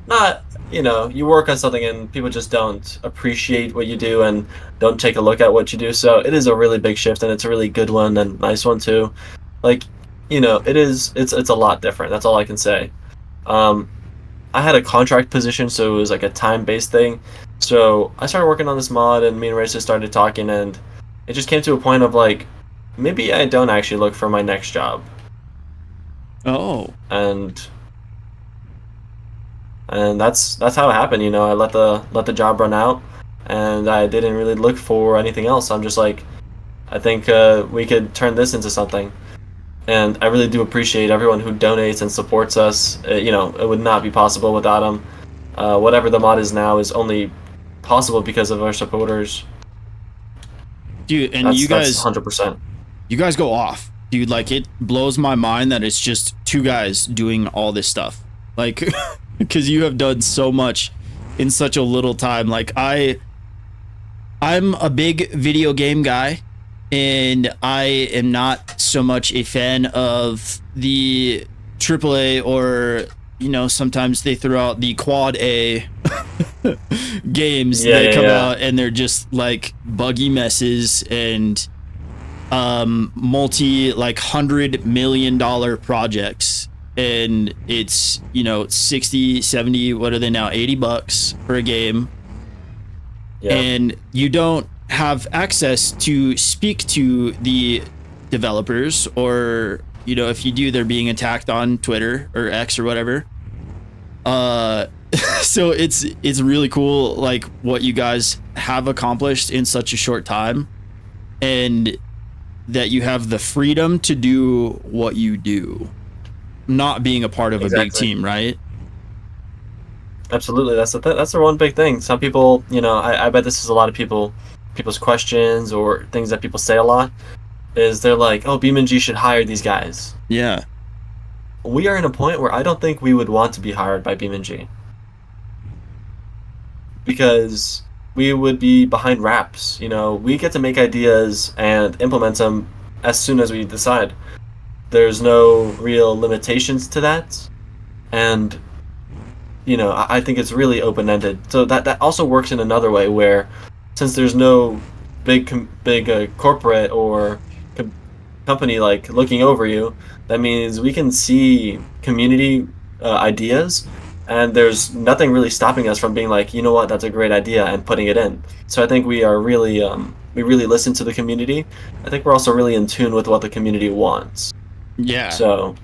Speaker 2: not you work on something and people just don't appreciate what you do and don't take a look at what you do. So it is a really big shift and it's a really good one and nice one too. Like, it's a lot different. That's all I can say. Um, I had a contract position, so it was like a time-based thing. So I started working on this mod, and me and Racer started talking, and it just came to a point of like, maybe I don't actually look for my next job.
Speaker 1: Oh,
Speaker 2: And and that's how it happened. You know, I let the job run out, and I didn't really look for anything else. I'm just like, I think we could turn this into something. And I really do appreciate everyone who donates and supports us. You know, it would not be possible without them. Whatever the mod is now is only possible because of our supporters.
Speaker 1: Dude, and
Speaker 2: That's 100%.
Speaker 1: you guys go off, dude. Like, it blows my mind that it's just two guys doing all this stuff. Like, because you have done so much in such a little time. Like, I'm a big video game guy, and I am not so much a fan of the AAA, or, you know, sometimes they throw out the quad A games that come out, and they're just like buggy messes and multi like $100 million projects, and it's, you know, 60, 70, what are they now, $80 for a game. And you don't have access to speak to the developers, or, you know, if you do, they're being attacked on Twitter or X or whatever. So it's really cool, like, what you guys have accomplished in such a short time, and that you have the freedom to do what you do, not being a part of a big team, right?
Speaker 2: Absolutely, that's the one big thing. Some people, you know, I bet this is a lot of people's questions or things that people say a lot, is they're like, oh, BeamNG should hire these guys.
Speaker 1: Yeah.
Speaker 2: We are in a point where I don't think we would want to be hired by BeamNG, because we would be behind wraps. You know, we get to make ideas and implement them as soon as we decide. There's no real limitations to that, and, you know, I think it's really open-ended. So that also works in another way, where since there's no big corporate or company like looking over you, that means we can see community ideas, and there's nothing really stopping us from being like, you know what, that's a great idea, and putting it in. So I think we are really we really listen to the community. I think we're also really in tune with what the community wants.
Speaker 1: Yeah.
Speaker 2: So,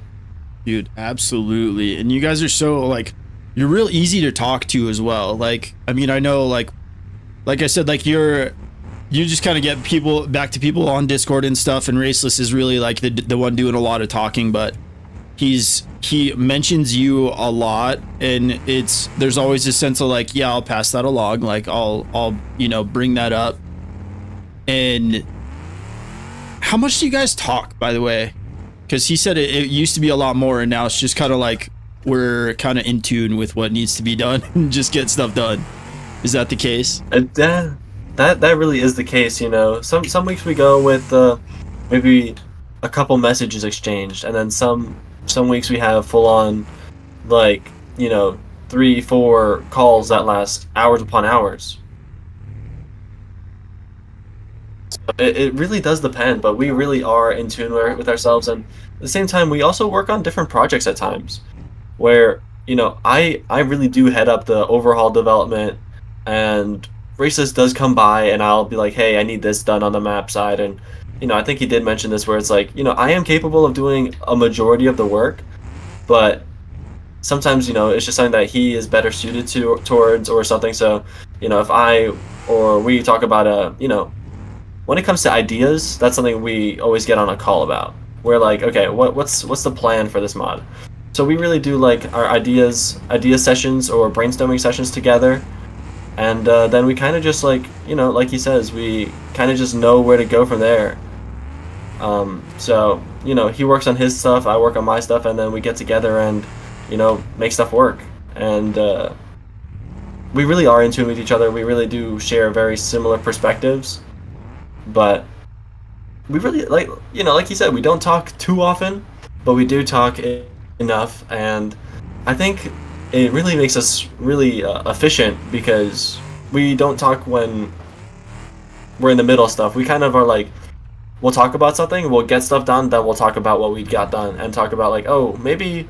Speaker 1: dude, absolutely. And you guys are so, like, you're real easy to talk to as well. Like, I mean, I know, like I said, like, you just kind of get back to people on Discord and stuff, and Raceless is really like the one doing a lot of talking, but he mentions you a lot, and there's always a sense of like, yeah, I'll pass that along, like I'll you know, bring that up. And how much do you guys talk, by the way? Because he said it used to be a lot more, and now it's just kind of like we're kind of in tune with what needs to be done and just get stuff done. Is that the case?
Speaker 2: That really is the case. You know, some weeks we go with maybe a couple messages exchanged, and then some weeks we have full on, like, you know, 3-4 calls that last hours upon hours. It really does depend, but we really are in tune with ourselves, and at the same time, we also work on different projects at times, where, you know, I really do head up the overhaul development, and Racist does come by, and I'll be like, hey, I need this done on the map side, and, you know, I think he did mention this, where it's like, you know, I am capable of doing a majority of the work, but sometimes, you know, it's just something that he is better suited towards or something. So, you know, if I or we talk about you know, when it comes to ideas, that's something we always get on a call about. We're like, okay, what's the plan for this mod? So we really do like our idea sessions or brainstorming sessions together, and then we kind of just, like, you know, like he says, we kind of just know where to go from there. So, you know, he works on his stuff, I work on my stuff, and then we get together and, you know, make stuff work. And we really are in tune with each other. We really do share very similar perspectives, but we really, like, you know, like you said, we don't talk too often, but we do talk enough, and I think it really makes us really efficient, because we don't talk when we're in the middle of stuff. We kind of are like, we'll talk about something, we'll get stuff done, then we'll talk about what we got done, and talk about, like, oh, maybe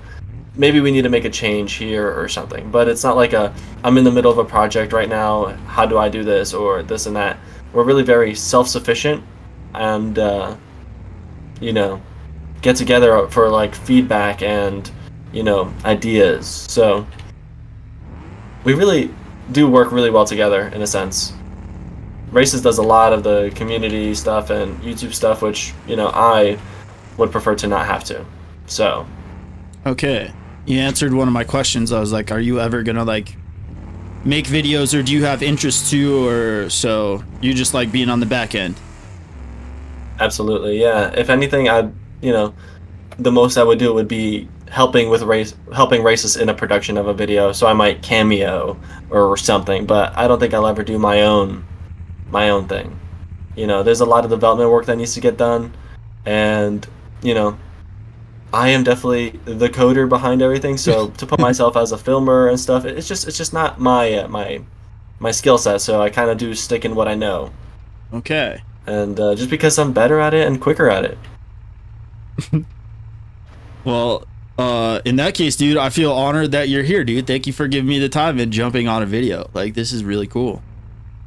Speaker 2: we need to make a change here or something. But it's not like I'm in the middle of a project right now, how do I do this or this and that. We're really very self-sufficient, and you know, get together for, like, feedback and, you know, ideas. So we really do work really well together in a sense. Races does a lot of the community stuff and YouTube stuff, which, you know, I would prefer to not have to. So,
Speaker 1: Okay. You answered one of my questions. I was like, are you ever gonna like make videos, or do you have interest to, or so you just like being on the back end?
Speaker 2: absolutely, yeah. If anything, I'd, you know, the most I would do would be helping races in a production of a video. So I might cameo or something, but I don't think I'll ever do my own thing. You know, there's a lot of development work that needs to get done, and you know, I am definitely the coder behind everything. So to put myself as a filmer and stuff, it's just not my skill set. So I kind of do stick in what I know,
Speaker 1: Okay.
Speaker 2: and just because I'm better at it and quicker at it.
Speaker 1: Well, in that case, dude, I feel honored that you're here, dude. Thank you for giving me the time and jumping on a video. Like, this is really cool.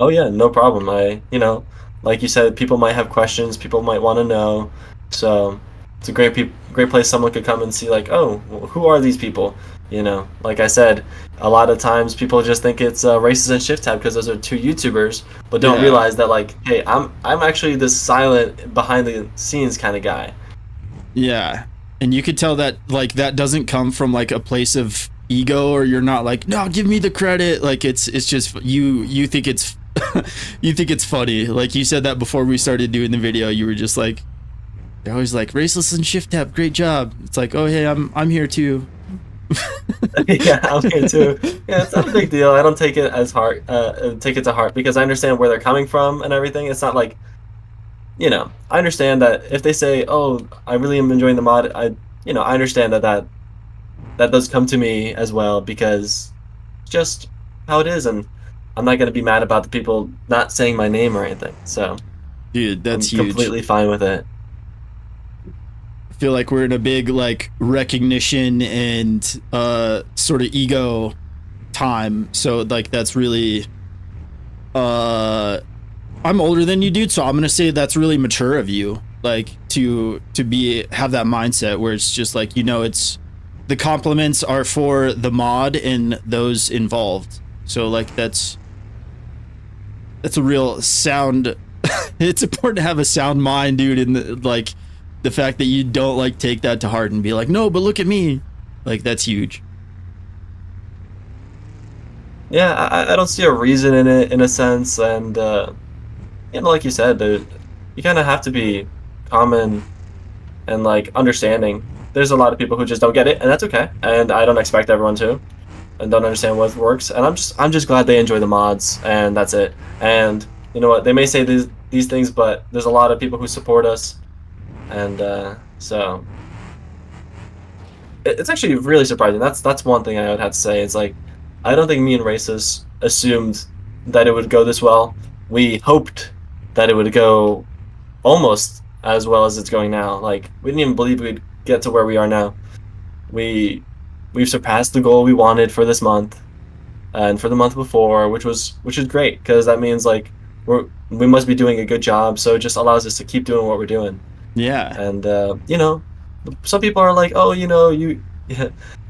Speaker 2: Oh yeah, no problem. You know, like you said, people might have questions. People might want to know. So it's a great place someone could come and see. Like, oh, who are these people? You know, like I said, a lot of times people just think it's Races and Shift Tab because those are two YouTubers, but don't
Speaker 1: Yeah.
Speaker 2: realize that like, hey, I'm actually this silent behind the scenes kind of guy.
Speaker 1: Yeah. And you could tell that like that doesn't come from like a place of ego, or you're not like, no, give me the credit. Like it's just you think it's you think it's funny. Like you said that before we started doing the video, you were just like, they're always like, Raceless and Shift Tab, great job. It's like, oh hey, I'm here too.
Speaker 2: Yeah, I'm here too. Yeah, it's not a big deal. I don't take it as hard, take it to heart because I understand where they're coming from and everything. It's not like, you know, I understand that if they say, "Oh, I really am enjoying the mod," you know, I understand that does come to me as well because it's just how it is, and I'm not gonna be mad about the people not saying my name or anything. So
Speaker 1: Dude,
Speaker 2: I'm
Speaker 1: that's huge.
Speaker 2: completely fine with it.
Speaker 1: I feel like we're in a big like recognition and sort of ego time. So like that's really I'm older than you, dude, so I'm gonna say that's really mature of you, like to be have that mindset where it's just like, you know, it's the compliments are for the mod and those involved. So like that's a real sound. It's important to have a sound mind, dude, and like the fact that you don't like take that to heart and be like, no, but look at me, like that's huge.
Speaker 2: Yeah, I don't see a reason in it in a sense, and you know, like you said, dude, you kind of have to be common and like understanding. There's a lot of people who just don't get it, and that's okay. And I don't expect everyone to, and don't understand what works. And I'm just glad they enjoy the mods, and that's it. And you know what? They may say these things, but there's a lot of people who support us, and so it's actually really surprising. That's one thing I would have to say. It's like I don't think me and Races assumed that it would go this well. We hoped that it would go almost as well as it's going now. Like we didn't even believe we'd get to where we are now. We've surpassed the goal we wanted for this month and for the month before, which is great because that means like we must be doing a good job. So it just allows us to keep doing what we're doing.
Speaker 1: Yeah.
Speaker 2: And you know, some people are like, oh, you know, you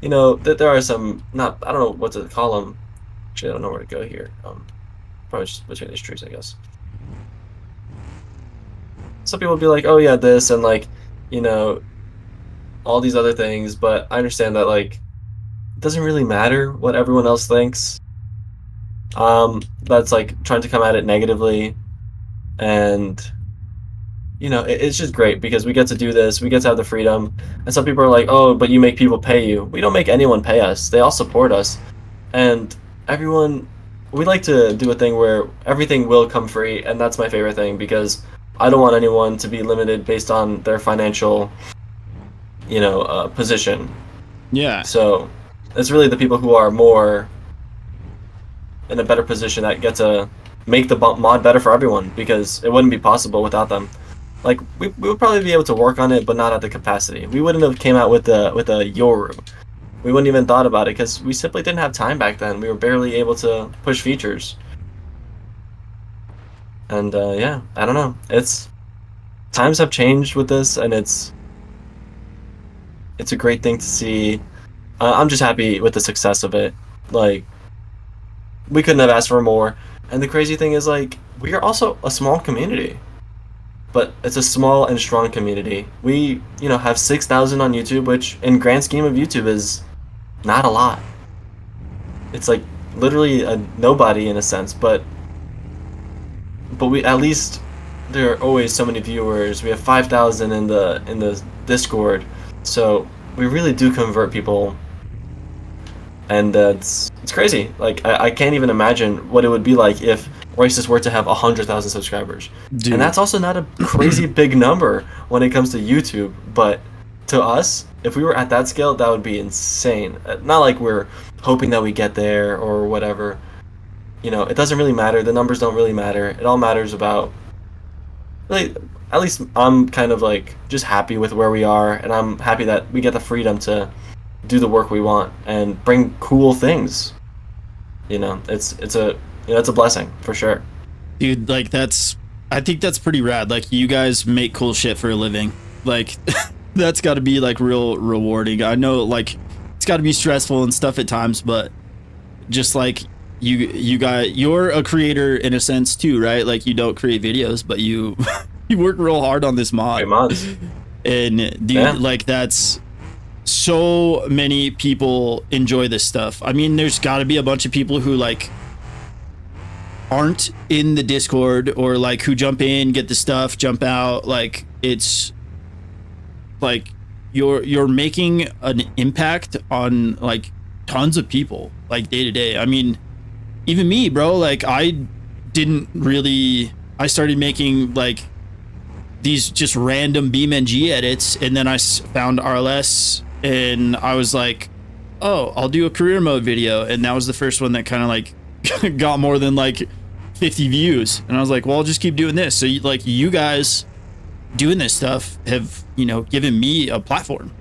Speaker 2: know, that there are some not I don't know what to call them. Actually, I don't know where to go here. Probably just between these trees, I guess. Some people will be like, oh yeah, this and like, you know, all these other things, but I understand that like it doesn't really matter what everyone else thinks. That's like trying to come at it negatively, and you know, it's just great because we get to do this, we get to have the freedom. And some people are like, oh, but you make people pay you. We don't make anyone pay us. They all support us, and everyone. We like to do a thing where everything will come free, and that's my favorite thing because I don't want anyone to be limited based on their financial, you know, position.
Speaker 1: Yeah.
Speaker 2: So it's really the people who are more in a better position that get to make the mod better for everyone because it wouldn't be possible without them. Like we would probably be able to work on it, but not at the capacity. We wouldn't have came out with a Yoru. We wouldn't even thought about it because we simply didn't have time back then. We were barely able to push features. And yeah, I don't know. It's times have changed with this, and it's a great thing to see. I'm just happy with the success of it. Like we couldn't have asked for more. And the crazy thing is, like, we are also a small community, but it's a small and strong community. We, you know, have 6,000 on YouTube, which in grand scheme of YouTube is not a lot. It's like literally a nobody in a sense, but we at least there are always so many viewers. We have 5,000 in the Discord, so we really do convert people, and it's crazy. Like I can't even imagine what it would be like if Royces were to have 100,000 subscribers.
Speaker 1: Dude.
Speaker 2: And that's also not a crazy big number when it comes to YouTube, but to us, if we were at that scale, that would be insane. Not like we're hoping that we get there or whatever. You know, it doesn't really matter. The numbers don't really matter. It all matters about, like, at least I'm kind of like just happy with where we are, and I'm happy that we get the freedom to do the work we want and bring cool things. You know, it's a blessing for sure.
Speaker 1: Dude, like I think that's pretty rad. Like, you guys make cool shit for a living. Like, that's got to be like real rewarding. I know, like, it's got to be stressful and stuff at times, but just like you're a creator in a sense too, right? Like, you don't create videos, but you you work real hard on this mod.
Speaker 2: Great mods.
Speaker 1: And dude,
Speaker 2: Yeah.
Speaker 1: like, that's so many people enjoy this stuff. I mean, there's got to be a bunch of people who like aren't in the Discord, or like who jump in, get the stuff, jump out. Like, it's like you're making an impact on like tons of people, like day to day. I mean, even me, bro, like I started making like these just random BeamNG edits, and then I found RLS, and I was like, oh, I'll do a career mode video, and that was the first one that kind of like got more than like 50 views, and I was like, well, I'll just keep doing this. So like, you guys doing this stuff have, you know, given me a platform.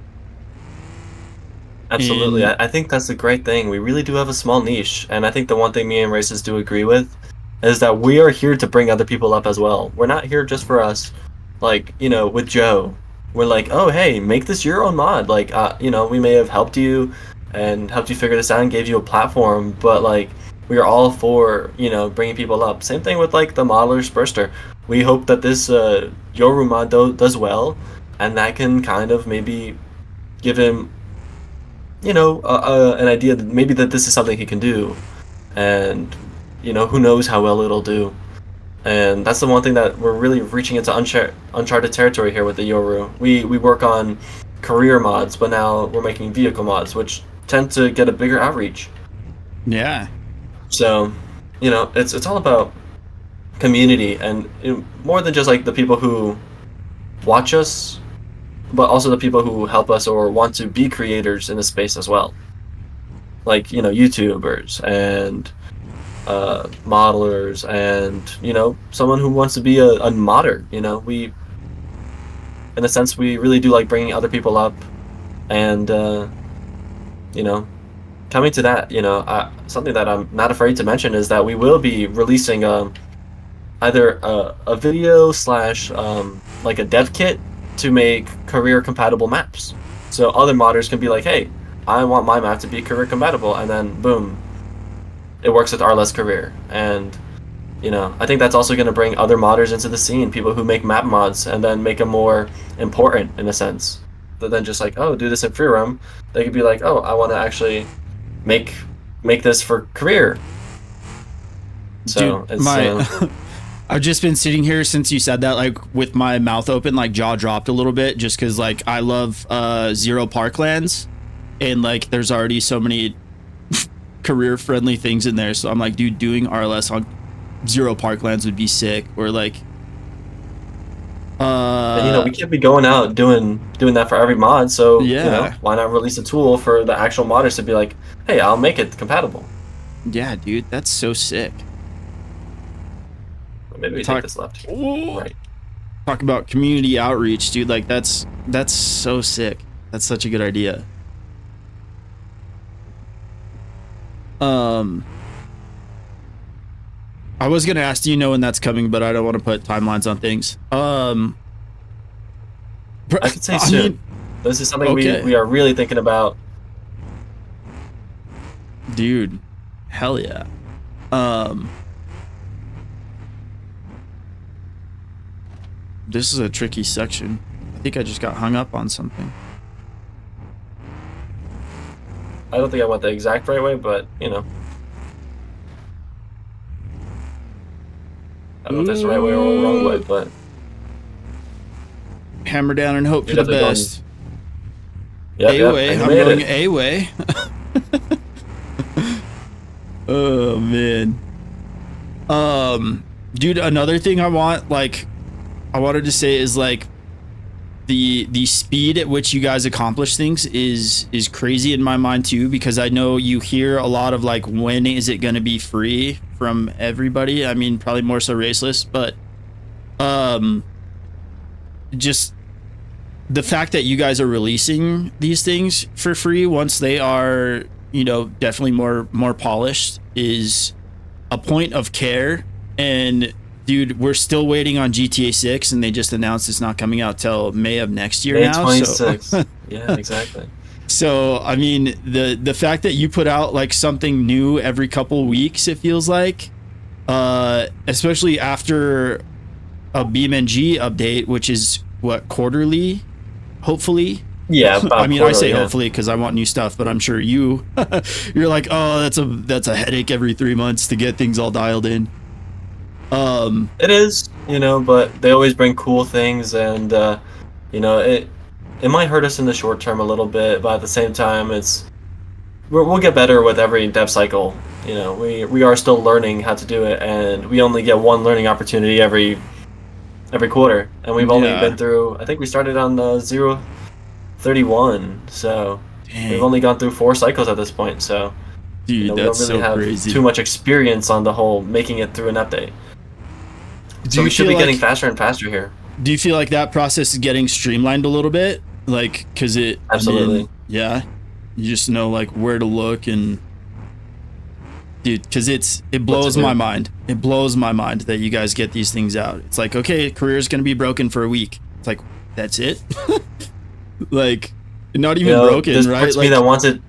Speaker 2: Absolutely.
Speaker 1: And
Speaker 2: I think that's a great thing. We really do have a small niche, and I think the one thing me and Races do agree with is that we are here to bring other people up as well. We're not here just for us. Like, you know, with Joe, we're like, oh, hey, make this your own mod. Like, you know, we may have helped you and helped you figure this out and gave you a platform, but like, we are all for, you know, bringing people up. Same thing with like the modeler Spurster. We hope that this Yoru mod does well, and that can kind of maybe give him, you know, an idea that maybe that this is something he can do, and, you know, who knows how well it'll do. And that's the one thing that we're really reaching into uncharted territory here with the Yoru. We work on career mods, but now we're making vehicle mods, which tend to get a bigger outreach.
Speaker 1: yeah,
Speaker 2: So, you know, it's all about community, and more than just like the people who watch us, but also the people who help us or want to be creators in the space as well. Like, you know, YouTubers and modelers, and, you know, someone who wants to be a modder. You know, we, in a sense, we really do like bringing other people up, and you know, coming to that, you know, something that I'm not afraid to mention is that we will be releasing either a video slash like a dev kit to make career compatible maps, so other modders can be like, hey, I want my map to be career compatible, and then boom, it works with RLS Career. And, you know, I think that's also going to bring other modders into the scene, people who make map mods, and then make them more important in a sense, than just like, oh, do this in free roam. They could be like, oh, I want to actually make this for career. So
Speaker 1: dude,
Speaker 2: it's
Speaker 1: I've just been sitting here since you said that, like, with my mouth open, like jaw dropped a little bit, just because like I love Zero Parklands, and like there's already so many career friendly things in there. So I'm like, dude, doing RLS on Zero Parklands would be sick. Or like,
Speaker 2: and, you know, we can't be going out doing that for every mod. So
Speaker 1: yeah,
Speaker 2: you know, why not release a tool for the actual modders to be like, hey, I'll make it compatible.
Speaker 1: yeah, dude, that's so sick.
Speaker 2: Maybe we take this left. Right.
Speaker 1: Talk about community outreach, dude. Like, that's so sick. That's such a good idea. I was gonna ask, do you know when that's coming, but I don't want to put timelines on things.
Speaker 2: I could say soon. This is something we are really thinking about.
Speaker 1: Dude, hell yeah. Um, this is a tricky section. I think I just got hung up on something.
Speaker 2: I don't think I went the exact right way, but you know. I don't know if that's the right way or the wrong way, but
Speaker 1: hammer down and hope for the best.
Speaker 2: Yep,
Speaker 1: way. I'm going A way. Oh man. Dude, another thing I wanted to say is like the speed at which you guys accomplish things is crazy in my mind too, because I know you hear a lot of like, when is it going to be free from everybody? I mean, probably more so Raceless, but just the fact that you guys are releasing these things for free once they are, you know, definitely more polished is a point of care. And dude, we're still waiting on GTA 6, and they just announced it's not coming out till May of next year. May now.
Speaker 2: 26. So. Yeah, exactly.
Speaker 1: So, I mean, the fact that you put out like something new every couple weeks, it feels like, especially after a BeamNG update, which is what, quarterly, hopefully.
Speaker 2: Yeah,
Speaker 1: I mean, I say hopefully because I want new stuff, but I'm sure you're like, oh, that's a headache every 3 months to get things all dialed in.
Speaker 2: It is, you know, but they always bring cool things, and you know, it might hurt us in the short term a little bit, but at the same time, we'll get better with every dev cycle. You know, we are still learning how to do it, and we only get one learning opportunity every quarter, and we've only been through. I think we started on 031, so we've only gone through 4 cycles at this point. So,
Speaker 1: dude,
Speaker 2: you know,
Speaker 1: that's
Speaker 2: we don't really have
Speaker 1: crazy.
Speaker 2: too much experience on the whole making it through an update. So we should be getting faster and faster here.
Speaker 1: Do you feel like that process is getting streamlined a little bit? Like, because it...
Speaker 2: Absolutely.
Speaker 1: I mean, yeah? You just know, like, where to look and... Dude, because it blows my mind. It blows my mind that you guys get these things out. It's like, okay, career's going to be broken for a week. It's like, that's it? Like, not even broken,
Speaker 2: there's
Speaker 1: right?
Speaker 2: Parts of me that wants it...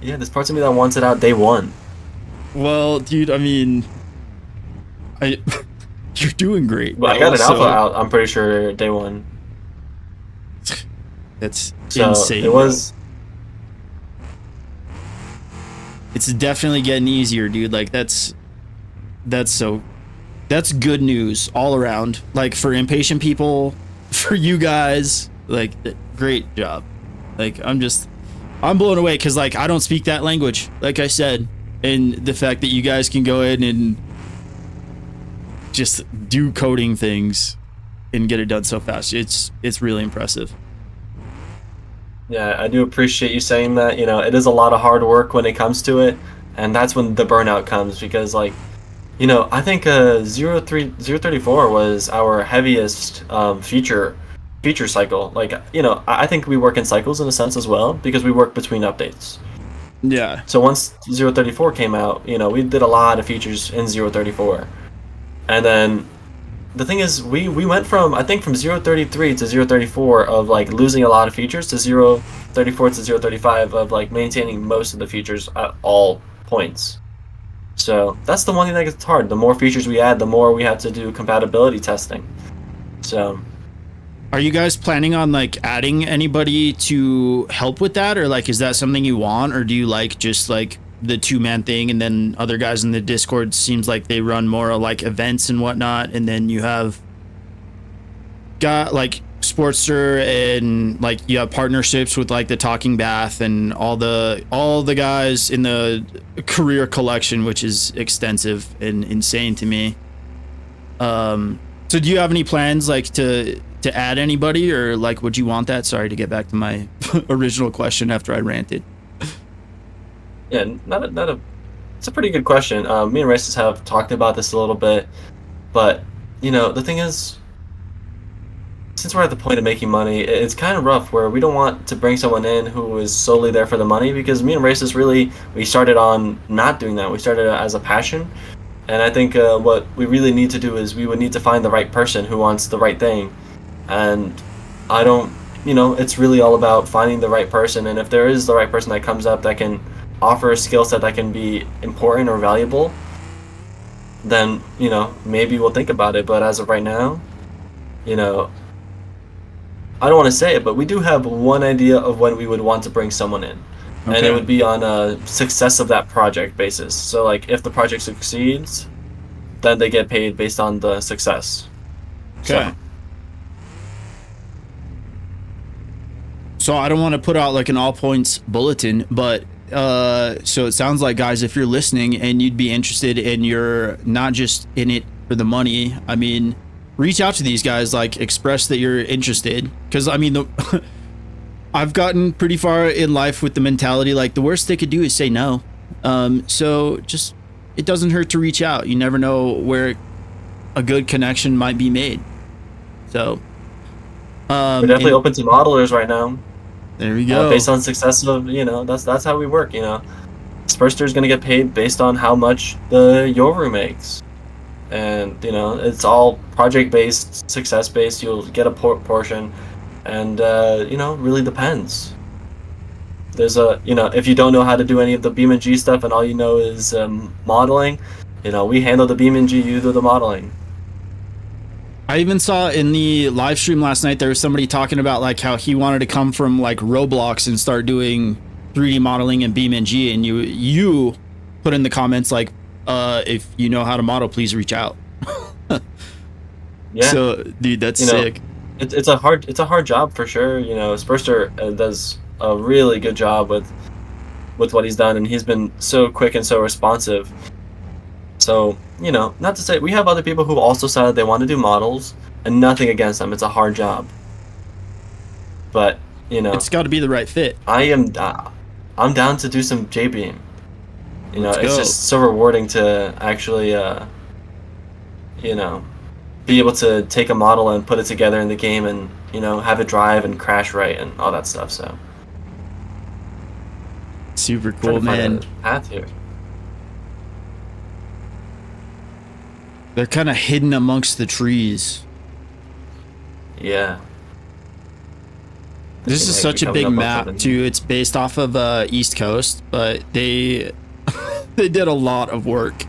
Speaker 2: Yeah, there's parts of me that wants it out day one.
Speaker 1: Well, dude, I mean... You're doing great.
Speaker 2: Well, I got an alpha out, I'm pretty sure, day one.
Speaker 1: That's insane.
Speaker 2: It was...
Speaker 1: It's definitely getting easier, dude. Like, that's good news all around. Like, for impatient people, for you guys, like, great job. Like, I'm blown away, because, like, I don't speak that language, like I said. And the fact that you guys can go in and just do coding things and get it done so fast, it's really impressive.
Speaker 2: Yeah, I do appreciate you saying that. You know, it is a lot of hard work when it comes to it, and that's when the burnout comes, because, like, you know, I think 034 was our heaviest feature cycle. Like, you know, I think we work in cycles in a sense as well, because we work between updates.
Speaker 1: Yeah.
Speaker 2: So once 034 came out, you know, we did a lot of features in 034. And then the thing is, we went from, I think, from 033 to 034 of like losing a lot of features to 034 to 035 of like maintaining most of the features at all points. So that's the one thing that gets hard. The more features we add, the more we have to do compatibility testing. So,
Speaker 1: are you guys planning on like adding anybody to help with that, or like, is that something you want, or do you like just like the 2-man thing, and then other guys in the Discord seems like they run more like events and whatnot, and then you have got like Sportster, and like you have partnerships with like the Talking Bath and all the guys in the Career Collection, which is extensive and insane to me. So do you have any plans like to add anybody, or like would you want that? Sorry to get back to my original question after I ranted.
Speaker 2: Yeah, it's a pretty good question. Me and Races have talked about this a little bit, but you know, the thing is, since we're at the point of making money, it's kind of rough where we don't want to bring someone in who is solely there for the money, because me and Races we started on not doing that. We started as a passion, and I think what we really need to do is we would need to find the right person who wants the right thing, and you know, it's really all about finding the right person, and if there is the right person that comes up that can offer a skill set that can be important or valuable, then maybe we'll think about it. But as of right now, you know, I don't want to say it, but we do have one idea of when we would want to bring someone in. And it would be on a success of that project basis. So like if the project succeeds, then they get paid based on the success.
Speaker 1: Okay. So I don't want to put out like an all points bulletin, but so it sounds like, guys, if you're listening and you'd be interested and you're not just in it for the money, I mean, reach out to these guys, like express that you're interested. Because I mean, I've gotten pretty far in life with the mentality like the worst they could do is say no. So just, it doesn't hurt to reach out. You never know where a good connection might be made. So
Speaker 2: we're definitely open to modelers right now.
Speaker 1: There we go.
Speaker 2: Based on success of, that's how we work, Spurster is going to get paid based on how much the Yoru makes. And, it's all project-based, success-based. You'll get a portion. And, really depends. There's if you don't know how to do any of the BeamNG stuff and all you know is modeling, we handle the BeamNG, you do the modeling.
Speaker 1: I even saw in the live stream last night, there was somebody talking about like how he wanted to come from like Roblox and start doing 3D modeling and BeamNG, and you put in the comments like, if you know how to model, please reach out.
Speaker 2: Yeah.
Speaker 1: So, dude, that's sick.
Speaker 2: It's a hard job for sure. Spurster does a really good job with what he's done, and he's been so quick and so responsive. So, not to say we have other people who also said they want to do models, and nothing against them. It's a hard job. But,
Speaker 1: it's got to be the right fit.
Speaker 2: I'm down to do some J-beam.
Speaker 1: Let's
Speaker 2: it's
Speaker 1: go.
Speaker 2: just so rewarding to actually be able to take a model and put it together in the game and, have it drive and crash right and all that stuff. So
Speaker 1: super cool, man.
Speaker 2: Path here.
Speaker 1: They're kind of hidden amongst the trees.
Speaker 2: Yeah.
Speaker 1: This is such a big map too. It's based off of East Coast, but they they did a lot of work.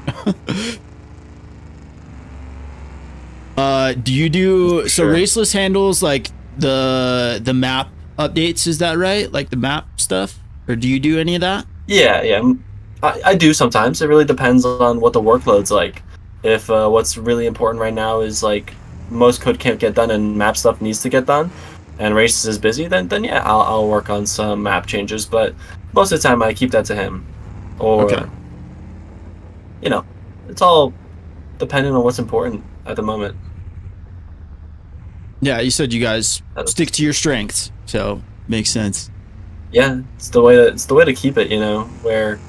Speaker 1: Do you do so Raceless handles like the map updates, is that right? Like the map stuff? Or do you do any of that?
Speaker 2: Yeah. I do sometimes. It really depends on what the workload's like. If what's really important right now is like most code can't get done and map stuff needs to get done, and Races is busy, then yeah, I'll work on some map changes. But most of the time I keep that to him. Or it's all dependent on what's important at the moment.
Speaker 1: Yeah, you said you guys stick to your strengths, so makes sense.
Speaker 2: Yeah, it's the way to keep it, where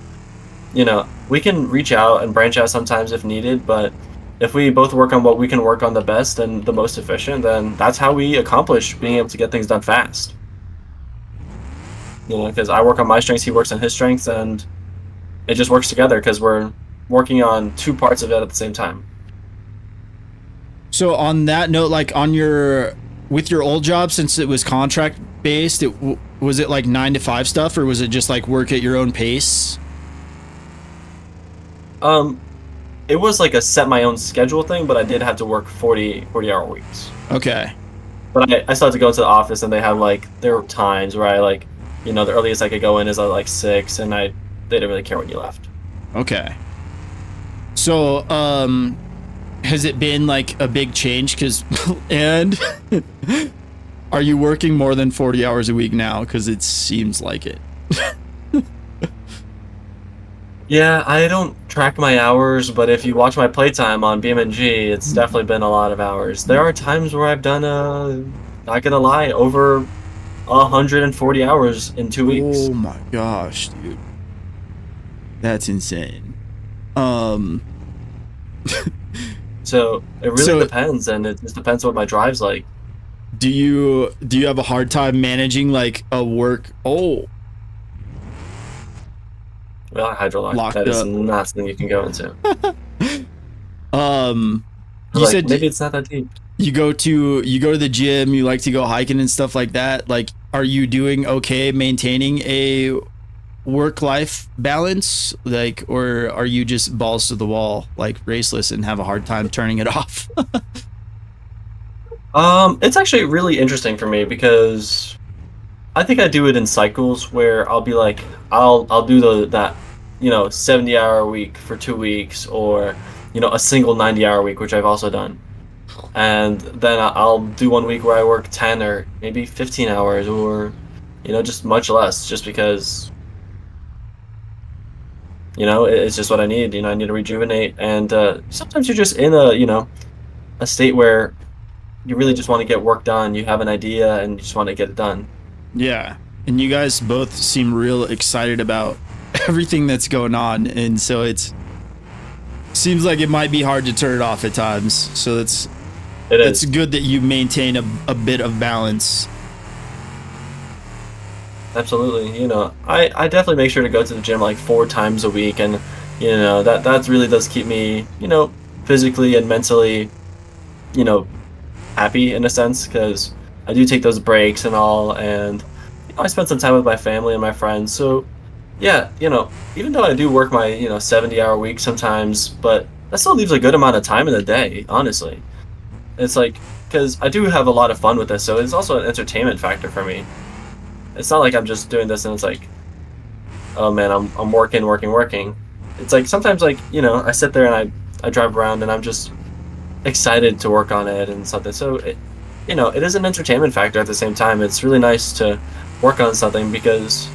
Speaker 2: we can reach out and branch out sometimes if needed, but if we both work on what we can work on the best and the most efficient, then that's how we accomplish being able to get things done fast. Because I work on my strengths, he works on his strengths, and it just works together because we're working on two parts of it at the same time.
Speaker 1: So on that note, like with your old job, since it was contract based, was it like 9 to 5 stuff, or was it just like work at your own pace?
Speaker 2: It was like a set my own schedule thing, but I did have to work 40-hour weeks.
Speaker 1: Okay.
Speaker 2: But I still had to go into the office, and they have like there were times where I like, the earliest I could go in is at like 6, and they didn't really care when you left.
Speaker 1: Okay. So, has it been like a big change? And are you working more than 40 hours a week now? Because it seems like it.
Speaker 2: Yeah, I don't track my hours, but if you watch my playtime on BeamNG, it's definitely been a lot of hours. There are times where I've done, not gonna lie, over 140 hours in 2 weeks.
Speaker 1: Oh my gosh, dude. That's insane.
Speaker 2: So it really depends, and it just depends what my drive's like.
Speaker 1: Do you have a hard time managing like a work? Oh.
Speaker 2: Well, hydrolock, that is not something you can go into.
Speaker 1: You said
Speaker 2: maybe it's not that deep.
Speaker 1: You go to the gym, you like to go hiking and stuff like that. Like, are you doing okay maintaining a work-life balance, like, or are you just balls to the wall, like raceless, and have a hard time turning it off?
Speaker 2: It's actually really interesting for me because I think I do it in cycles where I'll be like, I'll do that, 70-hour week for 2 weeks, or a single 90-hour week, which I've also done. And then I'll do 1 week where I work 10 or maybe 15 hours, or just much less, just because it's just what I need. I need to rejuvenate, and sometimes you're just in a state where you really just want to get work done. You have an idea and you just want to get it done.
Speaker 1: Yeah, and you guys both seem real excited about everything that's going on, and so it seems like it might be hard to turn it off at times. So it's good that you maintain a bit of balance.
Speaker 2: Absolutely. I definitely make sure to go to the gym like 4 times a week, and that really does keep me physically and mentally happy in a sense, because I do take those breaks and all, and I spend some time with my family and my friends. So yeah, even though I do work my 70-hour week sometimes, but that still leaves a good amount of time in the day, honestly. It's like, because I do have a lot of fun with this, so it's also an entertainment factor for me. It's not like I'm just doing this and it's like, oh man, I'm working. It's like sometimes, like, I sit there and I drive around and I'm just excited to work on it and something. So it is an entertainment factor at the same time. It's really nice to work on something because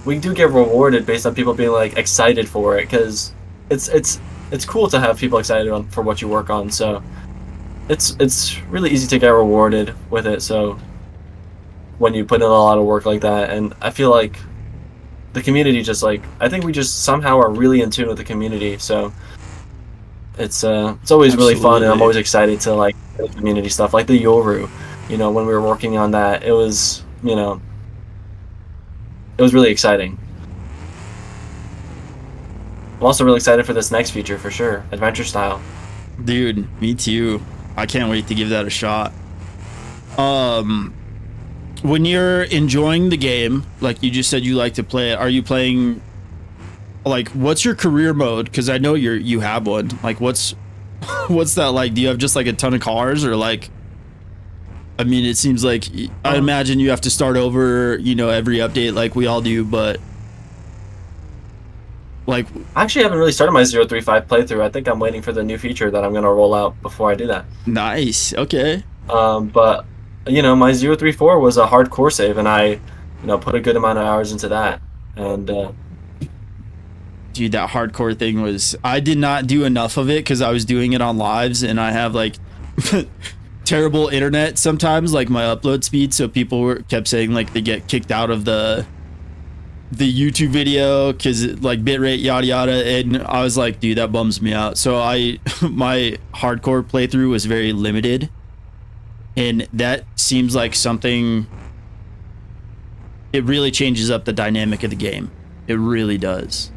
Speaker 2: we do get rewarded based on people being like excited for it, because it's cool to have people excited for what you work on. So it's really easy to get rewarded with it. So when you put in a lot of work like that, and I feel like the community just, like, I think we just somehow are really in tune with the community. So it's always really fun, and I'm always excited to like the community stuff, like the Yoru. When we were working on that, it was really exciting. I'm also really excited for this next feature for sure, adventure style.
Speaker 1: Dude, me too. I can't wait to give that a shot. When you're enjoying the game, like you just said you like to play it, are you playing, like, what's your career mode? Because I know you have one. Like, what's that like? Do you have just like a ton of cars, or like, I mean, it seems like I imagine you have to start over, every update like we all do, but like,
Speaker 2: I actually haven't really started my 035 playthrough. I think I'm waiting for the new feature that I'm gonna roll out before I do that.
Speaker 1: Nice. Okay.
Speaker 2: But my 034 was a hardcore save, and I put a good amount of hours into that, and
Speaker 1: dude, that hardcore thing was, I did not do enough of it because I was doing it on lives, and I have like terrible internet sometimes, like my upload speed, so people kept saying like they get kicked out of the YouTube video because like bitrate yada yada, and I was like, dude, that bums me out. So my hardcore playthrough was very limited, and that seems like something, it really changes up the dynamic of the game. It really does.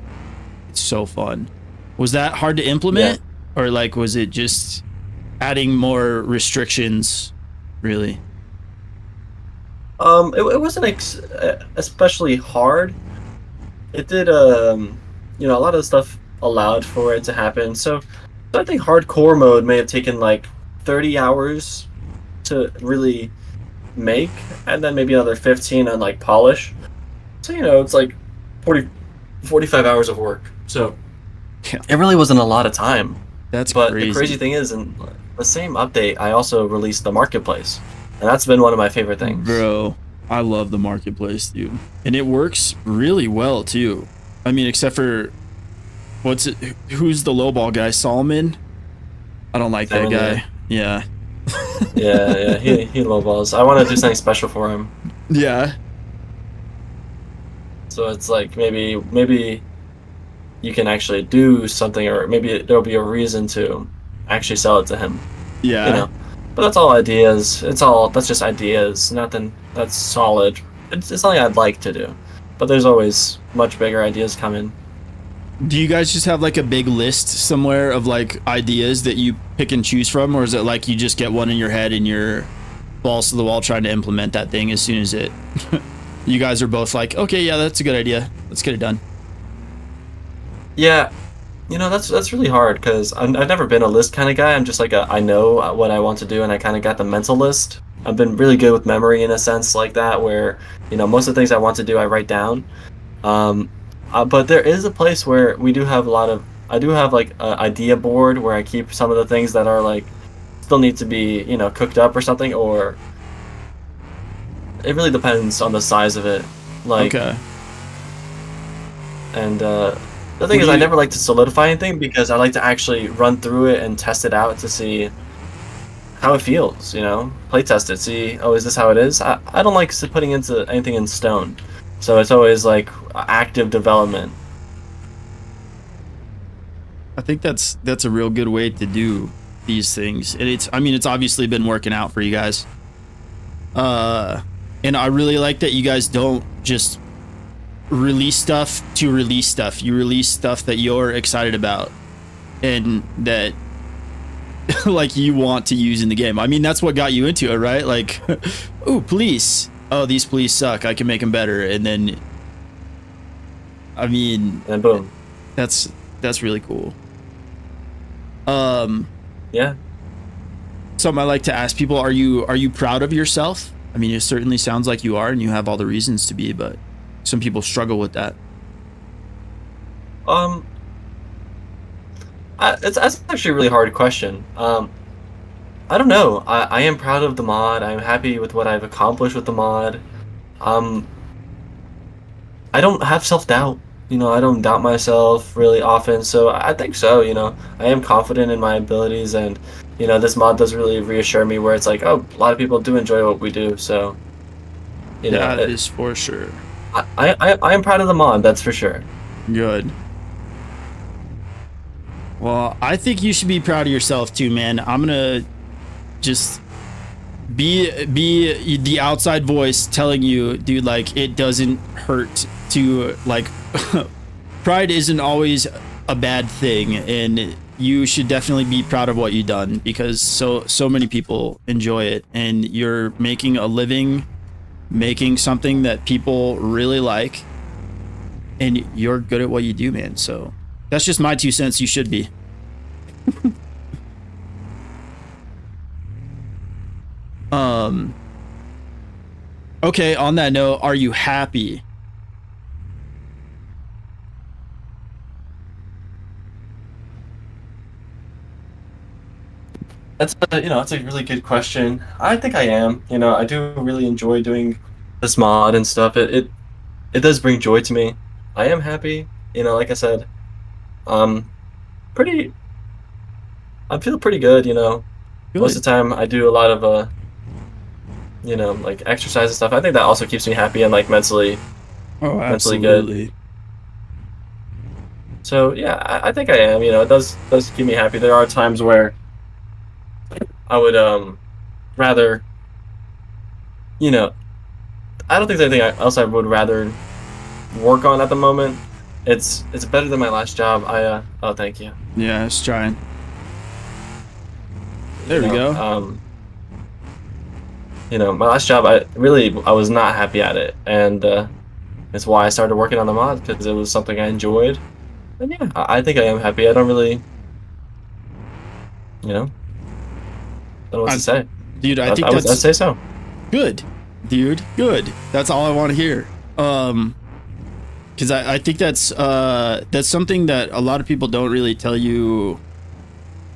Speaker 1: It's so fun. Was that hard to implement? Yeah. Or like, was it just adding more restrictions, really?
Speaker 2: It wasn't especially hard. It did, a lot of the stuff allowed for it to happen. So I think hardcore mode may have taken like 30 hours to really make, and then maybe another 15 on like polish. So it's like 45 hours of work. So
Speaker 1: yeah,
Speaker 2: it really wasn't a lot of time.
Speaker 1: But
Speaker 2: crazy. The crazy thing is, in the same update, I also released the marketplace, and that's been one of my favorite things.
Speaker 1: Bro, I love the marketplace, dude, and it works really well too. I mean, except for who's the lowball guy? Solomon? I don't like that guy. Yeah.
Speaker 2: yeah, he lowballs. I want to do something special for him.
Speaker 1: Yeah.
Speaker 2: So it's like maybe you can actually do something, or maybe there'll be a reason to actually sell it to him.
Speaker 1: Yeah.
Speaker 2: But that's all ideas. That's just ideas. Nothing that's solid. It's something I'd like to do, but there's always much bigger ideas coming.
Speaker 1: Do you guys just have like a big list somewhere of like ideas that you pick and choose from, or is it like you just get one in your head and you're balls to the wall trying to implement that thing as soon as it You guys are both like, okay, yeah, that's a good idea. Let's get it done.
Speaker 2: Yeah, that's really hard because I've never been a list kind of guy. I'm just like I know what I want to do, and I kind of got the mental list. I've been really good with memory in a sense like that, where most of the things I want to do I write down. Um, but there is a place where we do have a lot of. I do have like an idea board where I keep some of the things that are like still need to be cooked up or something, or it really depends on the size of it. Like,
Speaker 1: Okay.
Speaker 2: and the thing is, I never like to solidify anything because I like to actually run through it and test it out to see how it feels. Play test it, see, oh, is this how it is? I don't like putting into anything in stone, so it's always like active development.
Speaker 1: I think that's a real good way to do these things. And it's obviously been working out for you guys. And I really like that you guys don't just release stuff to release stuff. You release stuff that you're excited about and that like you want to use in the game. I mean, that's what got you into it, right? Like, ooh, police. Oh, these police suck. I can make them better. And then, I mean,
Speaker 2: And boom.
Speaker 1: that's really cool.
Speaker 2: Yeah.
Speaker 1: Something I like to ask people, are you proud of yourself? I mean, it certainly sounds like you are, and you have all the reasons to be, but some people struggle with that.
Speaker 2: That's actually a really hard question. I don't know. I am proud of the mod. I'm happy with what I've accomplished with the mod. I don't have self-doubt. I don't doubt myself really often, so I think so. I am confident in my abilities, and this mod does really reassure me where it's like, oh, a lot of people do enjoy what we do, so
Speaker 1: That is for sure.
Speaker 2: I am proud of the mod, that's for sure.
Speaker 1: Good. Well, I think you should be proud of yourself too, man. I'm gonna just be the outside voice telling you, dude, like, it doesn't hurt to, like, pride isn't always a bad thing, and you should definitely be proud of what you've done, because so many people enjoy it, and you're making a living making something that people really like, and you're good at what you do, man. So that's just my 2 cents. You should be. Okay, on that note, are you happy?
Speaker 2: That's that's a really good question. I think I am. I do really enjoy doing this mod and stuff. It does bring joy to me. I am happy. Like I said, pretty. I feel pretty good.
Speaker 1: Good.
Speaker 2: Most of the time I do a lot of like exercise and stuff. I think that also keeps me happy and like mentally
Speaker 1: absolutely.
Speaker 2: good. So yeah, I think I am. It does keep me happy. There are times where I would rather, I don't think there's anything else I would rather work on at the moment. It's better than my last job. Oh, thank you.
Speaker 1: Yeah, it's trying. There we go.
Speaker 2: My last job, I was not happy at it, and that's why I started working on the mod, because it was something I enjoyed. And yeah, I think I am happy. I don't really, don't know what to say.
Speaker 1: Dude, I think that's...
Speaker 2: I'd say so.
Speaker 1: Good, dude. Good. That's all I want to hear. Because I think that's something that a lot of people don't really tell you.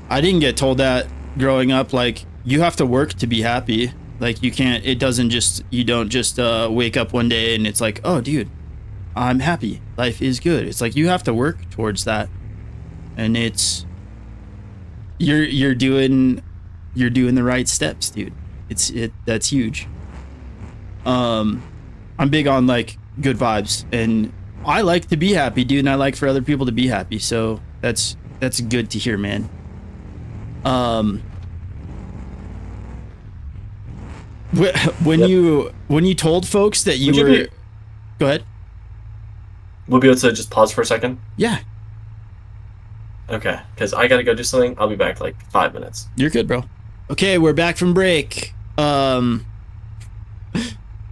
Speaker 1: I didn't get told that growing up. Like, you have to work to be happy. Like, you can't. It doesn't just. You don't just wake up one day and it's like, oh, dude, I'm happy. Life is good. It's like you have to work towards that, and it's you're doing the right steps, dude. That's huge. I'm big on like good vibes, and I like to be happy, dude, and I like for other people to be happy. So that's good to hear, man. When you told folks that you were... Go ahead.
Speaker 2: We'll be able to just pause for a second?
Speaker 1: Yeah.
Speaker 2: Okay, because I gotta go do something. I'll be back like 5 minutes.
Speaker 1: You're good, bro. Okay, we're back from break. I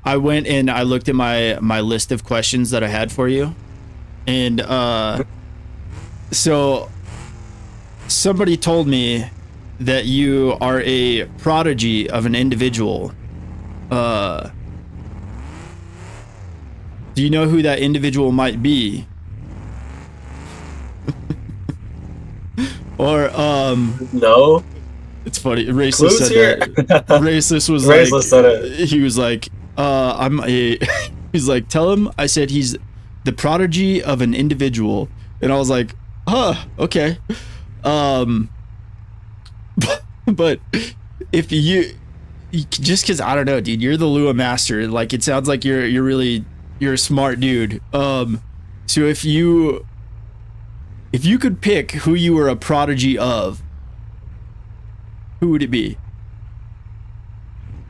Speaker 1: I went and I looked at my list of questions that I had for you, and so somebody told me that you are a prodigy of an individual. Do you know who that individual might be? Or
Speaker 2: No.
Speaker 1: it's funny. Racist
Speaker 2: Clues
Speaker 1: said
Speaker 2: here?
Speaker 1: that. Racist was
Speaker 2: Racist
Speaker 1: like,
Speaker 2: said it.
Speaker 1: he was like, I'm a. He's like, tell him I said he's the prodigy of an individual, and I was like, okay. But if you just because I don't know, dude, you're the Lua master. Like it sounds like you're a smart dude. So if you could pick who you were a prodigy of, who would it be?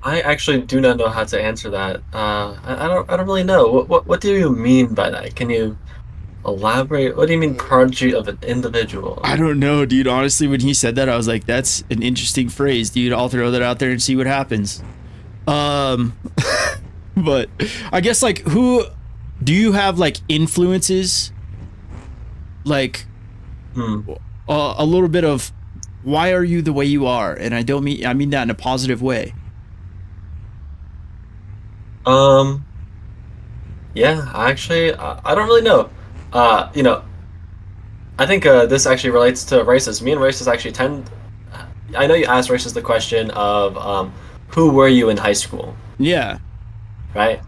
Speaker 2: I actually do not know how to answer that. I don't really know. What do you mean by that? Can you elaborate? What do you mean prodigy of an individual?
Speaker 1: I don't know, dude. Honestly, when he said that, I was like, that's an interesting phrase, dude. I'll throw that out there and see what happens. But I guess like who do you have like influences? Like a little bit of why are you the way you are? And I mean that in a positive way.
Speaker 2: Yeah, actually, I don't really know. You know, I think this actually relates to races. Me and races actually tend. I know you asked races the question of who were you in high school,
Speaker 1: Yeah.
Speaker 2: right?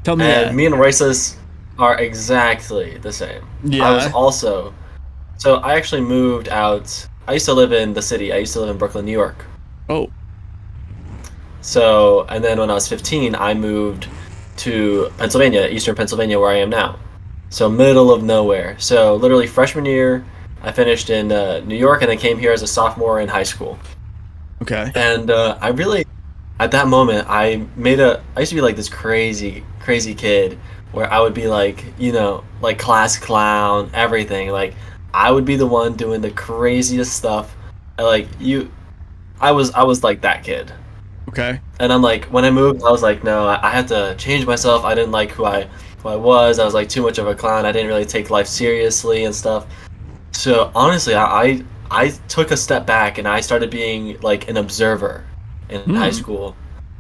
Speaker 1: Tell me
Speaker 2: And
Speaker 1: that.
Speaker 2: me and races are exactly the same.
Speaker 1: Yeah.
Speaker 2: I was also. So I actually moved out. I used to live in the city. I used to live in Brooklyn, New York.
Speaker 1: Oh.
Speaker 2: So, and then when I was 15, I moved to Pennsylvania, Eastern Pennsylvania, where I am now. So, middle of nowhere. So, literally freshman year, I finished in New York and then came here as a sophomore in high school.
Speaker 1: Okay.
Speaker 2: And I really, at that moment, I used to be like this crazy, crazy kid where I would be like, you know, like class clown, everything. Like, I would be the one doing the craziest stuff. I was like that kid.
Speaker 1: Okay.
Speaker 2: And I'm like, when I moved, I was like, no, I had to change myself. I didn't like who I was. I was like too much of a clown. I didn't really take life seriously and stuff. So honestly, I took a step back and I started being like an observer in high school.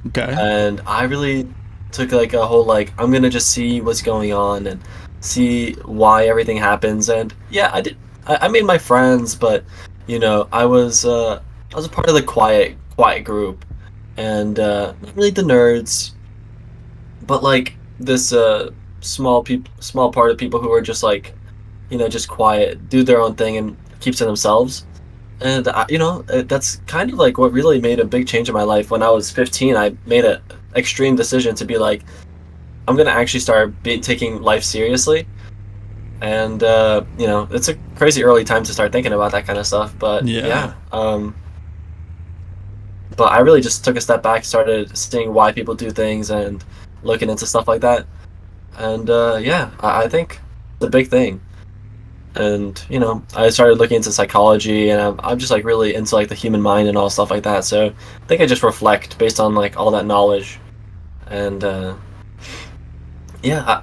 Speaker 1: Okay.
Speaker 2: And I really took like a whole like I'm gonna just see what's going on and see why everything happens. And yeah, I did. I made my friends, but you know, I was a part of the quiet group, and not really the nerds, but like this small part of people who are just like, you know, just quiet, do their own thing, and keeps to themselves. And you know, that's kind of like what really made a big change in my life. When I was 15, I made a extreme decision to be like, I'm gonna actually start taking life seriously. And you know, it's a crazy early time to start thinking about that kind of stuff. But
Speaker 1: Yeah.
Speaker 2: but I really just took a step back, started seeing why people do things, and looking into stuff like that. And yeah, I think it's a big thing. And you know, I started looking into psychology, and I'm just like really into like the human mind and all stuff like that. So I think I just reflect based on like all that knowledge. And yeah,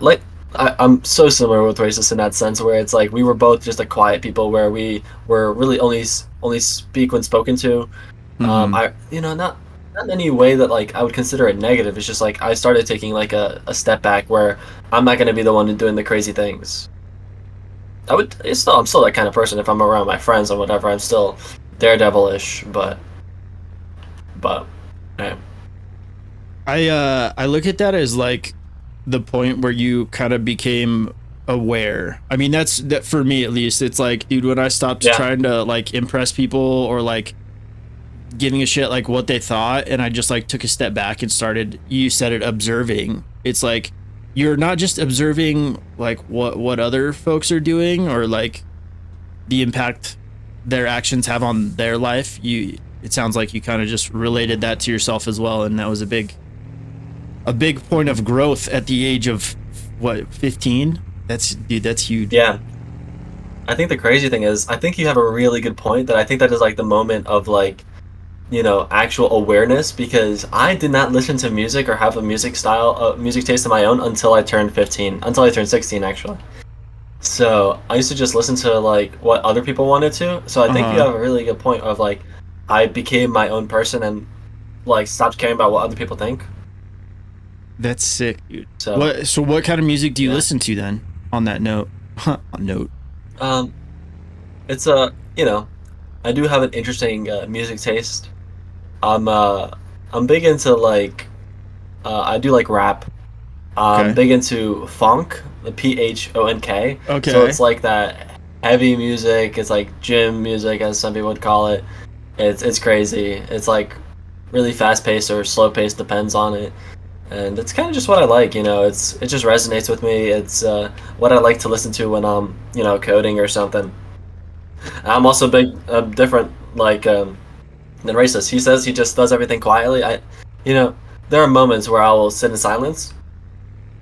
Speaker 2: I'm so similar with Racist in that sense, where it's like we were both just like quiet people, where we were really only speak when spoken to. I you know, not in any way that like I would consider it negative. It's just like I started taking like a step back where I'm not gonna be the one doing the crazy things. I'm still that kind of person. If I'm around my friends or whatever, I'm still daredevilish, but yeah.
Speaker 1: I look at that as like the point where you kind of became aware. I mean, that's that for me at least. It's like, dude, when I stopped trying to like impress people or like giving a shit like what they thought, and I just like took a step back and started, you said it, observing. It's like you're not just observing like what other folks are doing or like the impact their actions have on their life. It sounds like you kind of just related that to yourself as well, and that was a big point of growth at the age of what, 15? That's huge.
Speaker 2: Yeah. I think the crazy thing is, I think you have a really good point, that I think that is like the moment of like actual awareness, because I did not listen to music or have a music taste of my own until I turned 15, until I turned 16 actually. So I used to just listen to like what other people wanted to. So I think you have a really good point of like I became my own person and like stopped caring about what other people think.
Speaker 1: That's sick, dude.
Speaker 2: So
Speaker 1: So what kind of music do you
Speaker 2: yeah.
Speaker 1: listen to then? On that note, on note.
Speaker 2: Um, it's a I do have an interesting music taste. I'm uh I'm big into like I do like rap. I'm
Speaker 1: Okay.
Speaker 2: big into funk, the PHONK. So
Speaker 1: Okay.
Speaker 2: it's like that heavy music. It's like gym music, as some people would call it. It's crazy. It's like really fast paced or slow paced, depends on it. And it's kind of just what I like. It just resonates with me. It's what I like to listen to when I'm coding or something. I'm also big different like than racist. He says he just does everything quietly. You know, there are moments where I will sit in silence,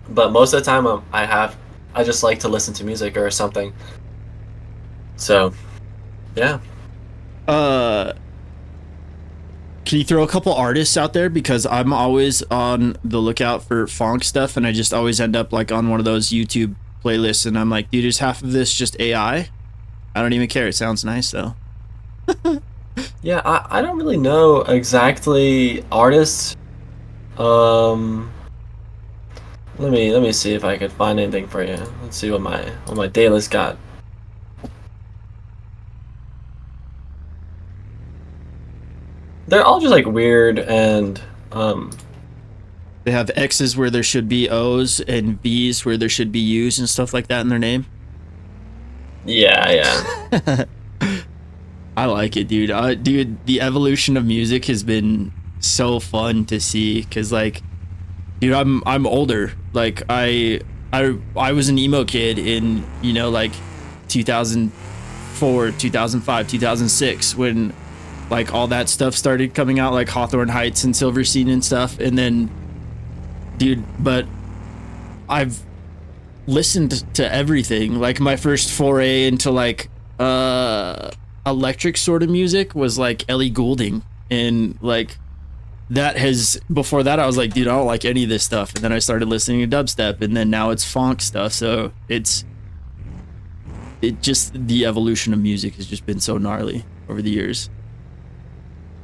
Speaker 2: but most of the time I just like to listen to music or something. So yeah.
Speaker 1: Uh, can you throw a couple artists out there, because I'm always on the lookout for funk stuff, and I just always end up like on one of those YouTube playlists, and I'm like, dude, is half of this just AI? I don't even care. It sounds nice though.
Speaker 2: Yeah, I don't really know exactly artists. Um, let me see if I could find anything for you. Let's see what my day list got. They're all just like weird and
Speaker 1: They have X's where there should be O's and V's where there should be U's and stuff like that in their name.
Speaker 2: yeah.
Speaker 1: I like it, dude. Dude, the evolution of music has been so fun to see, because like, dude, I'm older. Like I was an emo kid in like 2004, 2005, 2006, when like all that stuff started coming out, like Hawthorne Heights and Silverstein and stuff. And then, dude, but I've listened to everything. Like my first foray into like electric sort of music was like Ellie Goulding, and like that has, before that I was like, dude, I don't like any of this stuff, and then I started listening to dubstep, and then now it's funk stuff. So it just, the evolution of music has just been so gnarly over the years.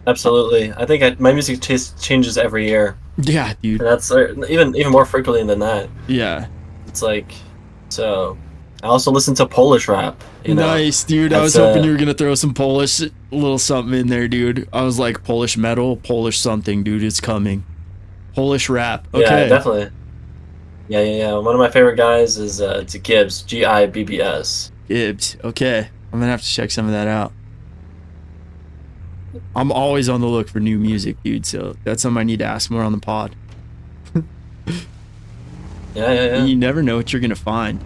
Speaker 2: Absolutely. I think my music taste changes every year.
Speaker 1: Yeah, dude.
Speaker 2: And that's even more frequently than that.
Speaker 1: Yeah.
Speaker 2: It's like, so I also listen to Polish rap.
Speaker 1: Nice, dude. I was hoping you were gonna throw some Polish little something in there, dude. I was like, Polish metal, Polish something, dude. It's coming. Polish rap. Okay.
Speaker 2: Yeah, definitely. Yeah. One of my favorite guys is it's Gibbs, Gibbs.
Speaker 1: Gibbs. Okay. I'm gonna have to check some of that out. I'm always on the look for new music, dude. So that's something I need to ask more on the pod.
Speaker 2: Yeah.
Speaker 1: You never know what you're gonna find.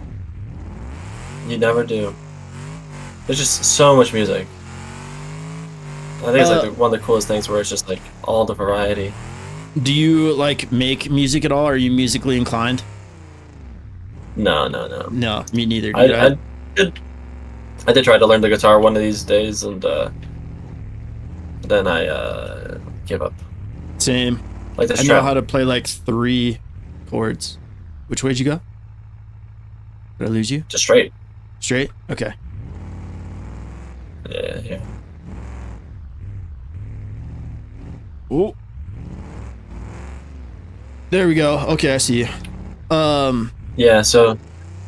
Speaker 2: You never do. There's just so much music. I think it's like one of the coolest things where it's just like all the variety.
Speaker 1: Do you like make music at all? Are you musically inclined?
Speaker 2: No.
Speaker 1: No, me neither,
Speaker 2: dude. I did try to learn the guitar one of these days, and then I gave up.
Speaker 1: Same.
Speaker 2: Like the
Speaker 1: I know how to play like 3 chords. Which way'd you go? Did I lose you?
Speaker 2: Just straight.
Speaker 1: Straight? Okay.
Speaker 2: Yeah.
Speaker 1: Oh. There we go. Okay, I see you.
Speaker 2: Yeah, so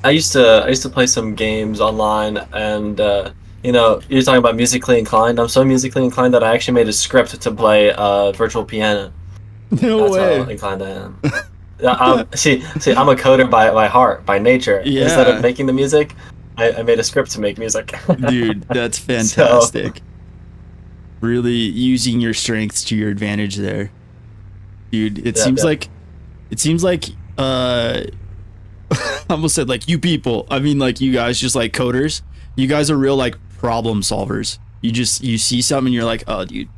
Speaker 2: I used to play some games online, and you're talking about musically inclined. I'm so musically inclined that I actually made a script to play virtual piano.
Speaker 1: No
Speaker 2: That's
Speaker 1: way.
Speaker 2: how inclined I am. See, I'm a coder by heart, by nature.
Speaker 1: Yeah.
Speaker 2: Instead of making the music, I made a script to make music.
Speaker 1: Dude, that's fantastic. So, really using your strengths to your advantage there. Dude, it seems like I almost said like you people. I mean, like you guys, just like coders. You guys are real like problem solvers. You see something and you're like, oh dude,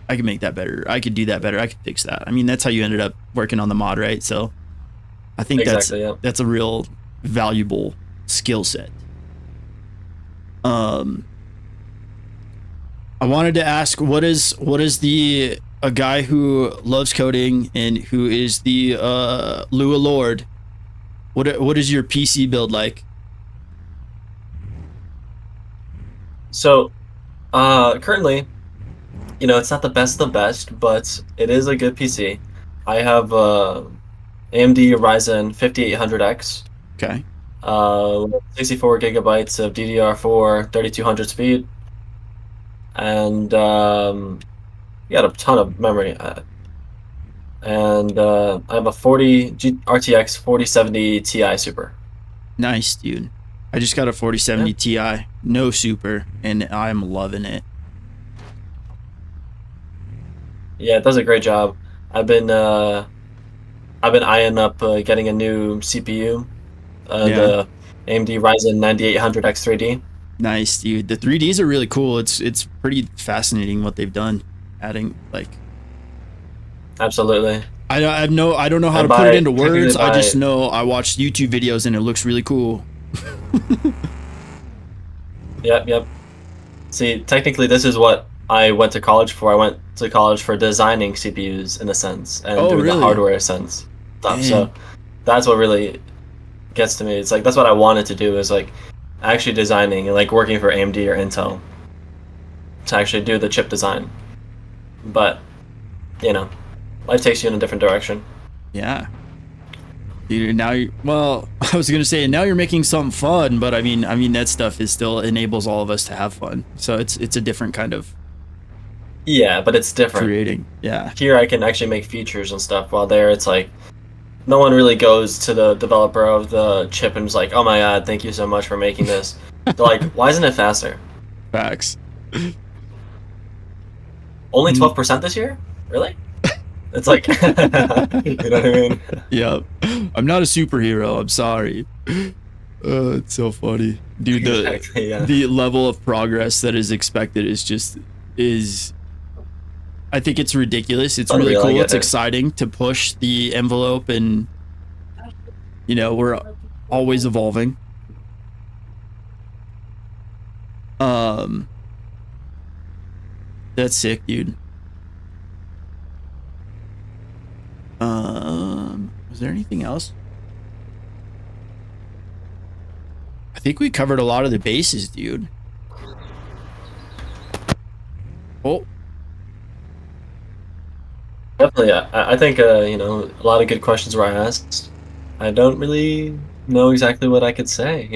Speaker 1: I can make that better. I could do that better. I could fix that. I mean, that's how you ended up working on the mod, right? So I think that's a real valuable skill set. I wanted to ask, what is the a guy who loves coding and who is the LUA Lord? What is your PC build like?
Speaker 2: So, currently, it's not the best of the best, but it is a good PC. I have AMD Ryzen 5800X,
Speaker 1: Okay.
Speaker 2: 64 gigabytes of DDR4 3200 speed, and you got a ton of memory. And I have a RTX 4070 Ti Super.
Speaker 1: Nice, dude. I just got a 4070 Ti, no super, and I'm loving it.
Speaker 2: Yeah, it does a great job. I've been eyeing up getting a new CPU,
Speaker 1: Yeah.
Speaker 2: the AMD Ryzen 9800X 3D.
Speaker 1: Nice, dude. The 3Ds are really cool. It's pretty fascinating what they've done, adding like.
Speaker 2: Absolutely.
Speaker 1: I don't know how to put it into words. I just know I watched YouTube videos and it looks really cool.
Speaker 2: Yep. See, technically, this is what I went to college for. I went to college for designing CPUs in a sense and doing the hardware sense stuff. So that's what really gets to me. It's like that's what I wanted to do, is like actually designing and like working for AMD or Intel to actually do the chip design. But life takes you in a different direction.
Speaker 1: Yeah. Dude, now well, I was gonna say now you're making something fun, but I mean that stuff is still enables all of us to have fun. So it's a different kind of.
Speaker 2: Yeah, but it's different.
Speaker 1: Creating. Yeah.
Speaker 2: Here I can actually make features and stuff, while there it's like no one really goes to the developer of the chip and is like, "Oh my god, thank you so much for making this." They're like, "Why isn't it faster?"
Speaker 1: Facts.
Speaker 2: Only 12% this year? Really? It's like, you know what I mean?
Speaker 1: Yep. I'm not a superhero. I'm sorry. It's so funny, dude. The level of progress that is expected is. I think it's ridiculous. It's really cool. It's exciting to push the envelope, and we're always evolving. That's sick, dude. Was there anything else? I think we covered a lot of the bases, dude. Oh.
Speaker 2: Definitely, I think a lot of good questions were asked. I don't really know exactly what I could say.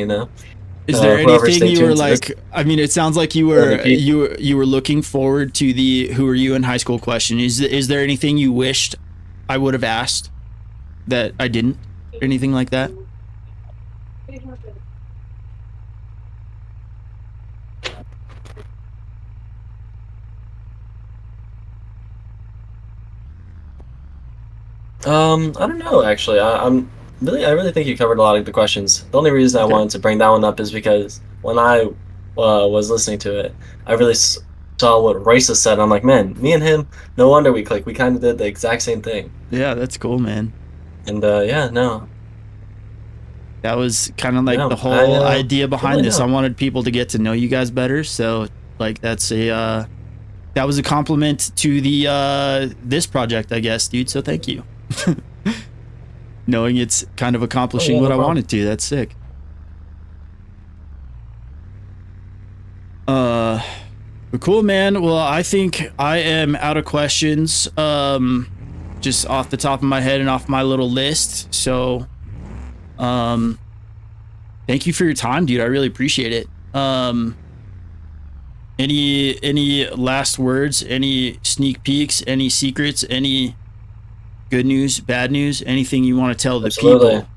Speaker 1: Is there anything you were like? I mean, it sounds like you were looking forward to the "Who are you in high school?" question. Is there anything you wished I would have asked that I didn't? Anything like that?
Speaker 2: I don't know, actually. I really think you covered a lot of the questions. The only reason I wanted to bring that one up is because when I was listening to it, I really saw what Risa said. I'm like, man, me and him, no wonder we click. We kind of did the exact same thing.
Speaker 1: Yeah, that's cool, man.
Speaker 2: And no.
Speaker 1: That was kind of like the whole idea behind this. I wanted people to get to know you guys better. So like that was a compliment to the this project, I guess, dude. So thank you. Knowing it's kind of accomplishing what I wanted to. That's sick. But cool, man. Well, I think I am out of questions. Just off the top of my head and off my little list. So thank you for your time, dude. I really appreciate it. Any last words, any sneak peeks, any secrets, any good news, bad news, anything you want to tell the people?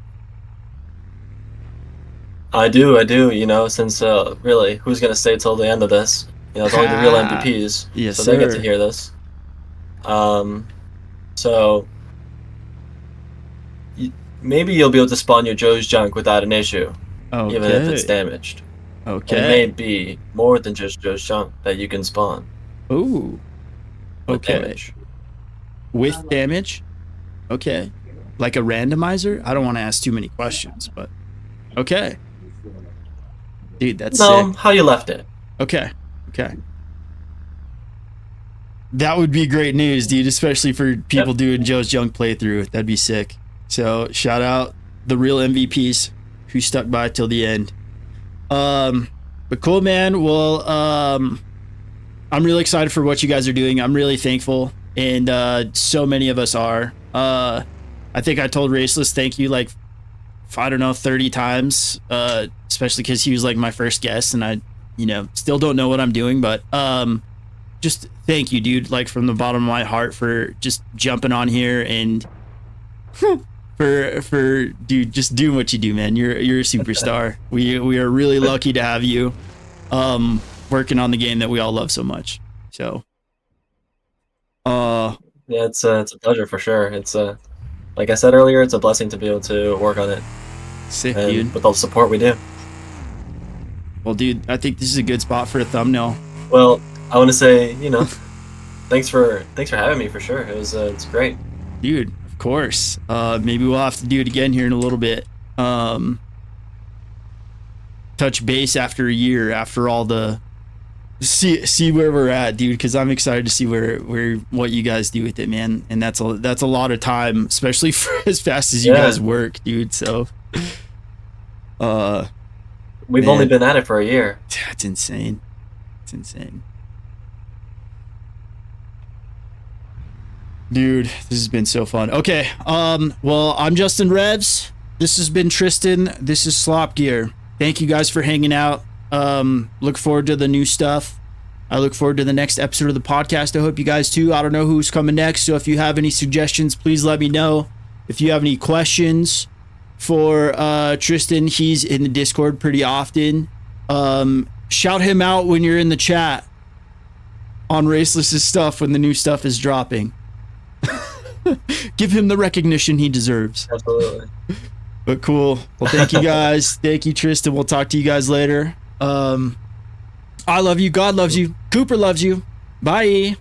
Speaker 2: I do, since really, who's going to stay till the end of this? It's only the real MVPs,
Speaker 1: yes,
Speaker 2: so
Speaker 1: sir.
Speaker 2: They get to hear this. So maybe you'll be able to spawn your Joe's junk without an issue, even if it's damaged.
Speaker 1: Okay.
Speaker 2: It may be more than just Joe's junk that you can spawn.
Speaker 1: Ooh. Okay.
Speaker 2: Damage.
Speaker 1: With damage? Okay. Like a randomizer? I don't want to ask too many questions, but okay. Dude, that's sick.
Speaker 2: How you left it.
Speaker 1: Okay. Okay. That would be great news, dude, especially for people
Speaker 2: Yep.
Speaker 1: doing Joe's Junk playthrough. That'd be sick. So shout out the real MVPs who stuck by till the end. But cool, man. Well, I'm really excited for what you guys are doing. I'm really thankful, and so many of us are. I think I told Raceless thank you like, I don't know, 30 times, especially because he was like my first guest, and I, still don't know what I'm doing, but just thank you, dude, like from the bottom of my heart for just jumping on here and for dude, just doing what you do, man. You're a superstar. We are really lucky to have you working on the game that we all love so much. So
Speaker 2: Yeah, it's a pleasure for sure. It's like I said earlier, it's a blessing to be able to work on it,
Speaker 1: sick,
Speaker 2: and
Speaker 1: dude.
Speaker 2: with all the support we do.
Speaker 1: Well, dude, I think this is a good spot for a thumbnail.
Speaker 2: Well, I want to say, thanks for having me for sure. It's great.
Speaker 1: Dude, of course. Maybe we'll have to do it again here in a little bit. Touch base after a year, after all the see where we're at, dude, because I'm excited to see where what you guys do with it, man. And that's a lot of time, especially for as fast as you guys work, dude. So
Speaker 2: we've only been at it for a year.
Speaker 1: That's insane. It's insane. Dude, this has been so fun. Okay, well, I'm Justin Revs. This has been Tristan. This is SlopGear. Thank you guys for hanging out. Look forward to the new stuff. I look forward to the next episode of the podcast. I hope you guys too. I don't know who's coming next, so if you have any suggestions, please let me know. If you have any questions for Tristan, he's in the Discord pretty often. Shout him out when you're in the chat on Raceless's stuff when the new stuff is dropping. Give him the recognition he deserves.
Speaker 2: Absolutely.
Speaker 1: But cool. Well, thank you guys. Thank you, Tristan. We'll talk to you guys later. I love you. God loves you. Cooper loves you. Bye.